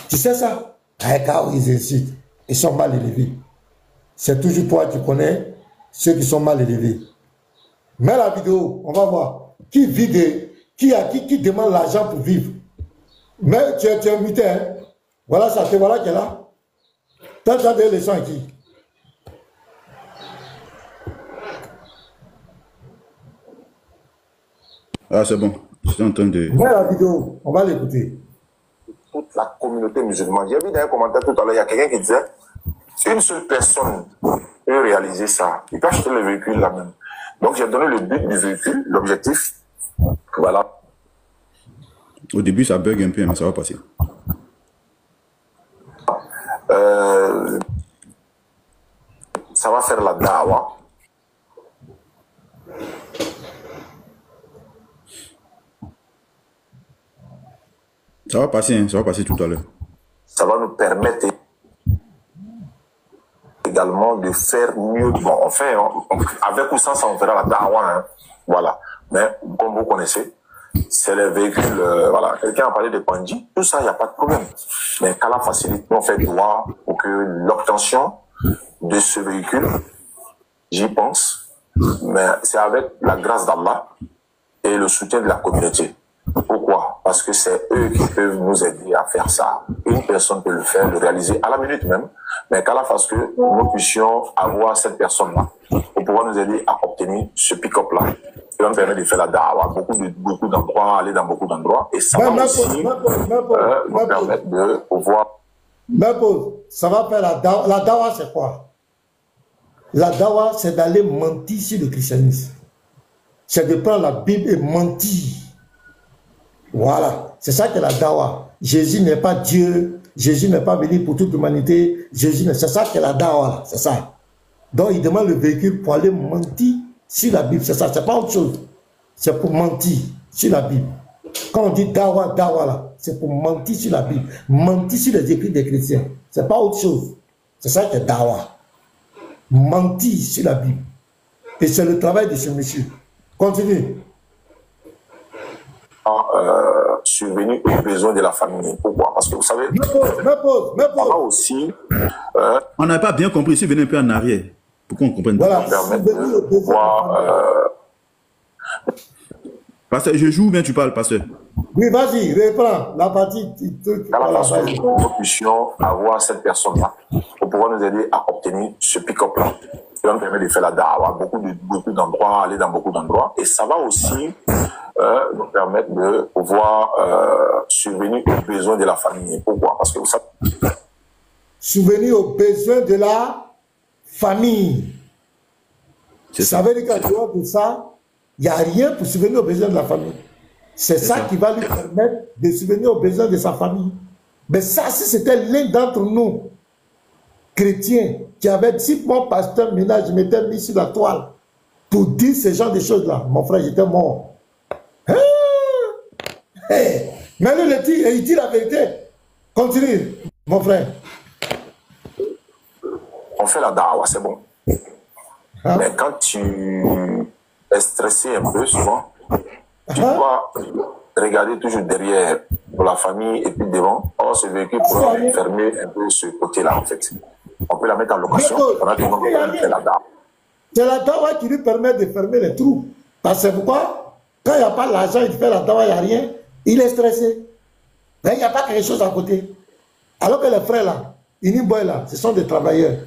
Tu sais ça? Car ils insultent. Ils sont mal élevés. C'est toujours toi qui connais ceux qui sont mal élevés. Mets la vidéo, on va voir. Qui vit qui demande l'argent pour vivre. Mais tu es muté, hein? Voilà ça, te voilà qui est là. Tu as des leçons à qui? Ah, c'est bon. Je suis en train de... Mets la vidéo, on va l'écouter. Toute la communauté musulmane. J'ai vu dans un commentaire tout à l'heure, il y a quelqu'un qui disait, si une seule personne peut réaliser ça, il peut acheter le véhicule là-même. Donc j'ai donné le but du véhicule, l'objectif. Voilà. Au début, ça bug un peu, mais ça va passer. Ça va faire la dawa. Ça va passer, hein, ça va passer tout à l'heure. Ça va nous permettre également de faire mieux. Bon, on fait, avec ou sans ça, on fera la dawa. Hein. Voilà. Mais comme vous connaissez, c'est les véhicules. Voilà. Quelqu'un a parlé de Pandi. Tout ça, il n'y a pas de problème. Mais qu'Allah facilite, on fait droit pour que l'obtention de ce véhicule, j'y pense. Mais c'est avec la grâce d'Allah et le soutien de la communauté. Pourquoi? Parce que c'est eux qui peuvent nous aider à faire ça. Une personne peut le faire, le réaliser à la minute même, mais qu'à la fasse que nous puissions avoir cette personne-là pour pouvoir nous aider à obtenir ce pick-up-là. Et on permet de faire la dawa, beaucoup d'endroits, aller dans beaucoup d'endroits, et ça va aussi nous permettre de pouvoir... Mais ça va faire la dawa. La dawa, c'est quoi? La dawa, c'est d'aller mentir sur le christianisme. C'est de prendre la Bible et mentir. Voilà, c'est ça que la dawa. Jésus n'est pas Dieu, Jésus n'est pas venu pour toute l'humanité, c'est ça que la dawa, c'est ça. Donc il demande le véhicule pour aller mentir sur la Bible, c'est ça, c'est pas autre chose. C'est pour mentir sur la Bible. Quand on dit dawa, là, c'est pour mentir sur la Bible, mentir sur les écrits des chrétiens, c'est pas autre chose. C'est ça que dawa. Mentir sur la Bible. Et c'est le travail de ce monsieur. Continue. Subvenir aux besoins de la famille. Pourquoi? Parce que vous savez, aussi, on n'a pas bien compris. Si vous venez un peu en arrière, pour qu'on comprenne. Voilà. Permettre de pouvoir... Pasteur, je joue ou bien tu parles, pasteur? Oui, vas-y, reprends la partie. À la façon que nous puissions avoir cette personne-là pour pouvoir nous aider à obtenir ce pick-up-là. Ça nous permet de faire la dawa, beaucoup d'endroits, aller dans beaucoup d'endroits. Et ça va aussi nous permettre de pouvoir subvenir aux besoins de la famille. Pourquoi? Parce que vous savez... Subvenir aux besoins de la famille. Ça veut dire qu'en dehors de ça, il n'y a rien pour subvenir aux besoins de la famille. C'est ça qui va lui permettre de subvenir aux besoins de sa famille. Mais ça, si c'était l'un d'entre nous, chrétiens, qui avait dit, mon pasteur, maintenant, je m'étais mis sur la toile pour dire ce genre de choses-là. Mon frère, j'étais mort. Hey. Mais lui, il dit la vérité. Continue, mon frère. On fait la dawa, c'est bon. Mais quand tu es stressé un peu, souvent, tu dois regarder toujours derrière pour la famille et puis devant. Or, ce véhicule pourra fermer un peu ce côté-là, en fait. On peut la mettre en location. C'est la dawa qui lui permet de fermer les trous. Parce que pourquoi? Quand il n'y a pas l'argent, il fait la dawa, il n'y a rien. Il est stressé. Mais il n'y a pas quelque chose à côté. Alors que les frères là, Iniboy là, ce sont des travailleurs.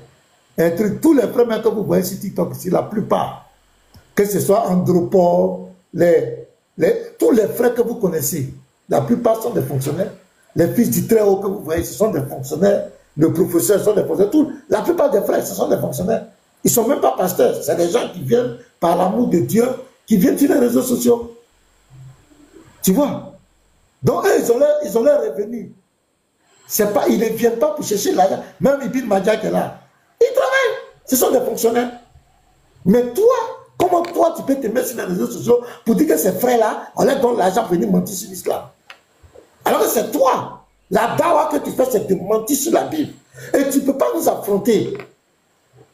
Et tous les frères que vous voyez sur TikTok, ici, la plupart, que ce soit Andropor, tous les frères que vous connaissez, la plupart sont des fonctionnaires. Les fils du très haut que vous voyez, ce sont des fonctionnaires. Les professeurs sont des fonctionnaires. La plupart des frères, ce sont des fonctionnaires. Ils ne sont même pas pasteurs. C'est des gens qui viennent par l'amour de Dieu, qui viennent sur les réseaux sociaux. Tu vois? Donc, eux, ils ont leur revenu. C'est pas, ils ne viennent pas pour chercher l'argent. Même Ibn Madia qui est là. Ils travaillent. Ce sont des fonctionnaires. Mais toi, comment toi, tu peux te mettre sur les réseaux sociaux pour dire que ces frères-là, on leur donne l'argent pour venir mentir sur l'islam? Alors que c'est toi, la dawa que tu fais, c'est de mentir sur la Bible. Et tu ne peux pas nous affronter.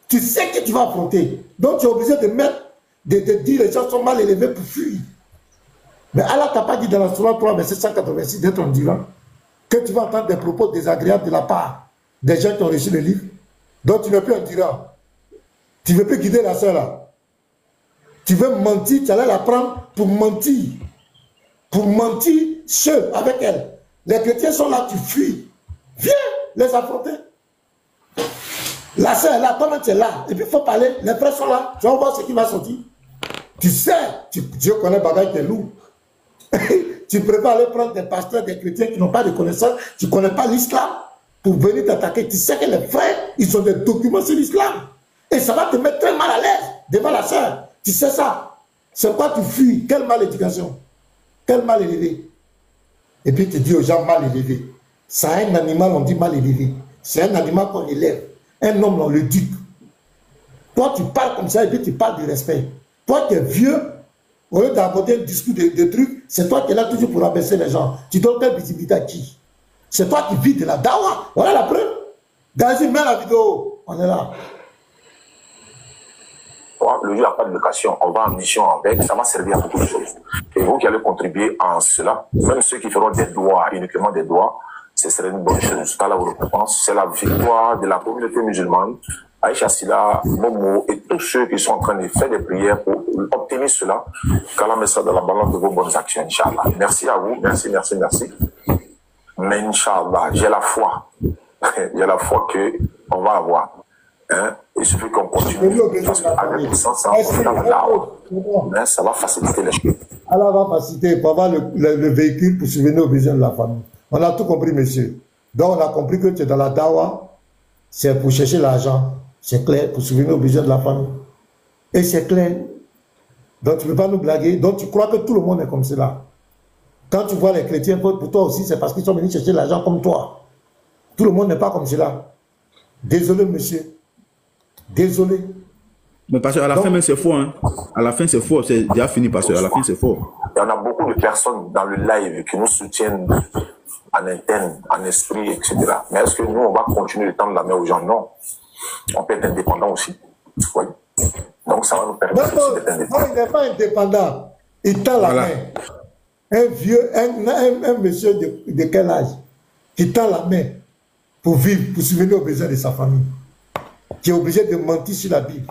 Tu sais que tu vas affronter. Donc tu es obligé de mettre, de dire les gens sont mal élevés pour fuir. Mais Allah t'a pas dit dans la Sourate 3, verset 186 d'être en durant que tu vas entendre des propos désagréables de la part des gens qui ont reçu le livre. Donc tu n'es plus en durant. Tu ne veux plus guider la soeur là. Tu veux mentir, tu allais la prendre pour mentir. Pour mentir seul avec elle. Les chrétiens sont là, tu fuis. Viens les affronter. La soeur est là, toi-même tu es là. Et puis il faut parler, les frères sont là. Tu vas voir ce qui va sortir. Tu sais, Dieu connaît bagaille qui est lourd. Tu préfères aller prendre des pasteurs, des chrétiens qui n'ont pas de connaissances, tu ne connais pas l'islam, pour venir t'attaquer. Tu sais que les frères, ils ont des documents sur l'islam. Et ça va te mettre très mal à l'aise devant la sœur. Tu sais ça. C'est quoi tu fuis? Quelle malédiction? Quel mal élevé? Et puis tu dis aux gens mal élevé. C'est un animal, on dit mal élevé. C'est un animal qu'on élève. Un homme, on le dit. Toi, tu parles comme ça et puis tu parles de respect. Toi, tu es vieux. Au lieu d'aborder le discours de trucs, c'est toi qui es là toujours pour abaisser les gens. Tu donnes quelle visibilité à qui? C'est toi qui vis de la dawa. Voilà la preuve. Gazi, mets la vidéo. On est là. Le lieu n'a pas de location. On va en mission avec. Ça va servir à beaucoup de choses. Et vous qui allez contribuer en cela, même ceux qui feront des doigts, uniquement des doigts, ce serait une bonne chose. Qu'Allah vous récompense. C'est la victoire de la communauté musulmane. Aïcha Silla, Momo et tous ceux qui sont en train de faire des prières pour obtenir cela, qu'Allah met ça dans la balance de vos bonnes actions, Inch'Allah. Merci à vous, merci. Mais Inch'Allah, j'ai la foi. J'ai la foi qu'on va avoir. Hein? Il suffit qu'on continue. Parce qu'avec ça, ça va faciliter les choses. Allah va faciliter pour avoir le véhicule pour subvenir aux besoins de la famille. On a tout compris, monsieur. Donc on a compris que tu es dans la dawa, c'est pour chercher l'argent. C'est clair, pour subvenir aux besoins de la famille. Et c'est clair. Donc tu ne peux pas nous blaguer. Donc tu crois que tout le monde est comme cela. Quand tu vois les chrétiens, pour toi aussi, c'est parce qu'ils sont venus chercher l'argent comme toi. Tout le monde n'est pas comme cela. Désolé, monsieur. Désolé. Mais parce qu'à la fin, c'est faux. Hein. À la fin, c'est faux. C'est déjà fini, parce qu'à la fin, c'est faux. Il y en a beaucoup de personnes dans le live qui nous soutiennent en interne, en esprit, etc. Mais est-ce que nous, on va continuer de tendre la main aux gens? Non. On peut être indépendant aussi. Oui. Donc, ça va nous permettre d'être indépendant. Non, il n'est pas indépendant. Il tend la main. Un vieux, un monsieur de quel âge qui tend la main pour vivre, pour subvenir aux besoins de sa famille, qui est obligé de mentir sur la Bible.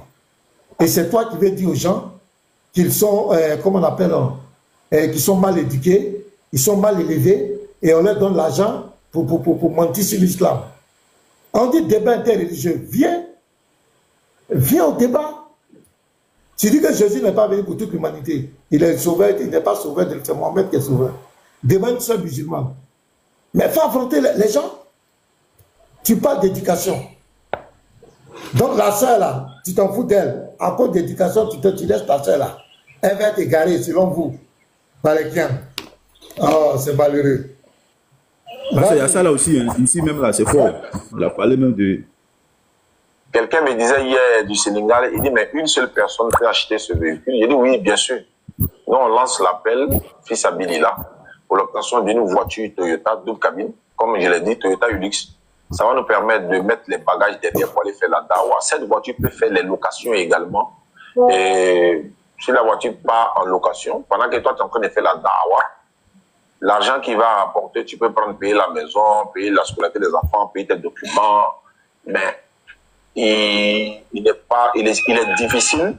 Et c'est toi qui veux dire aux gens qu'ils sont, comment on appelle, qu'ils sont mal éduqués, ils sont mal élevés, et on leur donne l'argent pour mentir sur l'islam. On dit débat interreligieux. Viens au débat. Tu dis que Jésus n'est pas venu pour toute l'humanité. Il est sauveur, il n'est pas sauveur, c'est Mohamed qui est sauveur. Débat une seule musulmane. Mais il faut affronter les gens. Tu parles d'éducation. Donc la soeur là, tu t'en fous d'elle. À cause d'éducation, tu laisses ta soeur là. Elle va t'égarer selon vous. Par les clients. Oh, c'est malheureux. Parce qu'il y a ça là aussi, hein. Ici même là, c'est fort. On a parlé même de... Quelqu'un me disait hier du Sénégal, il dit, mais une seule personne peut acheter ce véhicule. J'ai dit, oui, bien sûr. Nous, on lance l'appel, fils Abilila, pour l'obtention d'une voiture Toyota double cabine. Comme je l'ai dit, Toyota Ulux. Ça va nous permettre de mettre les bagages derrière pour aller faire la dawa. Cette voiture peut faire les locations également. Et si la voiture part en location, pendant que toi, tu es en train de faire la dawa, l'argent qui va apporter, tu peux prendre, payer la maison, payer la scolarité des enfants, payer tes documents. Mais il est difficile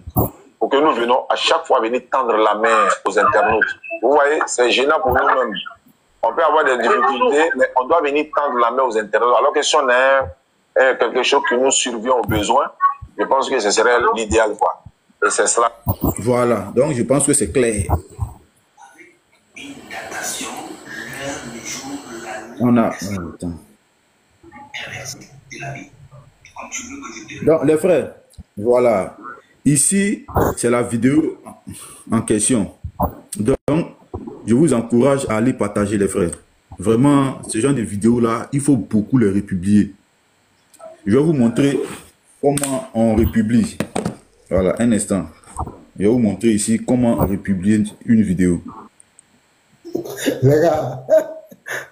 pour que nous venions à chaque fois venir tendre la main aux internautes. Vous voyez, c'est gênant pour nous-mêmes. On peut avoir des difficultés, mais on doit venir tendre la main aux internautes. Alors que si on a quelque chose qui nous survient aux besoins, je pense que ce serait l'idéal, quoi. Et c'est cela. Voilà, donc je pense que c'est clair. On a... Attends. Donc, les frères, voilà. Ici, c'est la vidéo en question. Donc, je vous encourage à aller partager, les frères. Vraiment, ce genre de vidéos-là, il faut beaucoup les republier. Je vais vous montrer comment on republie. Voilà, un instant. Je vais vous montrer ici comment republier une vidéo. Les gars,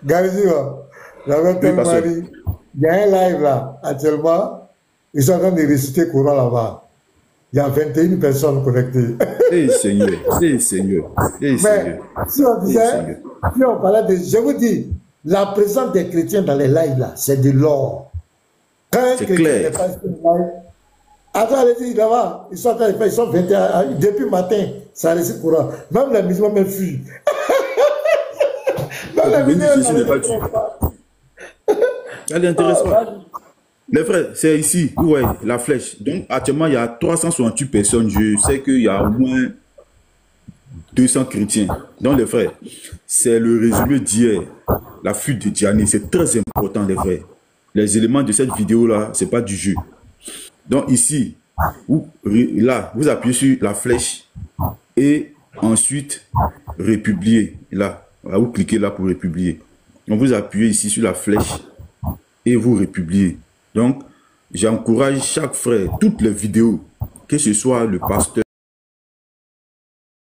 Garizio, j'avais tellement dit, il y a un live là, actuellement, ils sont en train de réciter Coran là-bas. Il y a 21 personnes connectées. Eh Seigneur, eh Seigneur, eh Seigneur. Mais si on disait, si on parlait de, je vous dis, la présence des chrétiens dans les lives là, c'est de l'or. Quand un chrétien n'est pas sur le live, attends, allez-y, là-bas, ils sont en train de faire, ils sont 21, depuis matin, ça récite Coran. Même les musulmans me fuient. Même les musulmans elle est intéressante. Les frères, c'est ici, ouais, la flèche. Donc, actuellement, il y a 368 personnes. Je sais qu'il y a au moins 200 chrétiens. Donc, les frères, c'est le résumé d'hier. La fuite de Diané, c'est très important, les frères. Les éléments de cette vidéo-là, c'est pas du jeu. Donc, ici, là, vous appuyez sur la flèche et ensuite, republier. Là, vous cliquez là pour republier. Donc, vous appuyez ici sur la flèche et vous republiez. Donc, j'encourage chaque frère, toutes les vidéos, que ce soit le pasteur,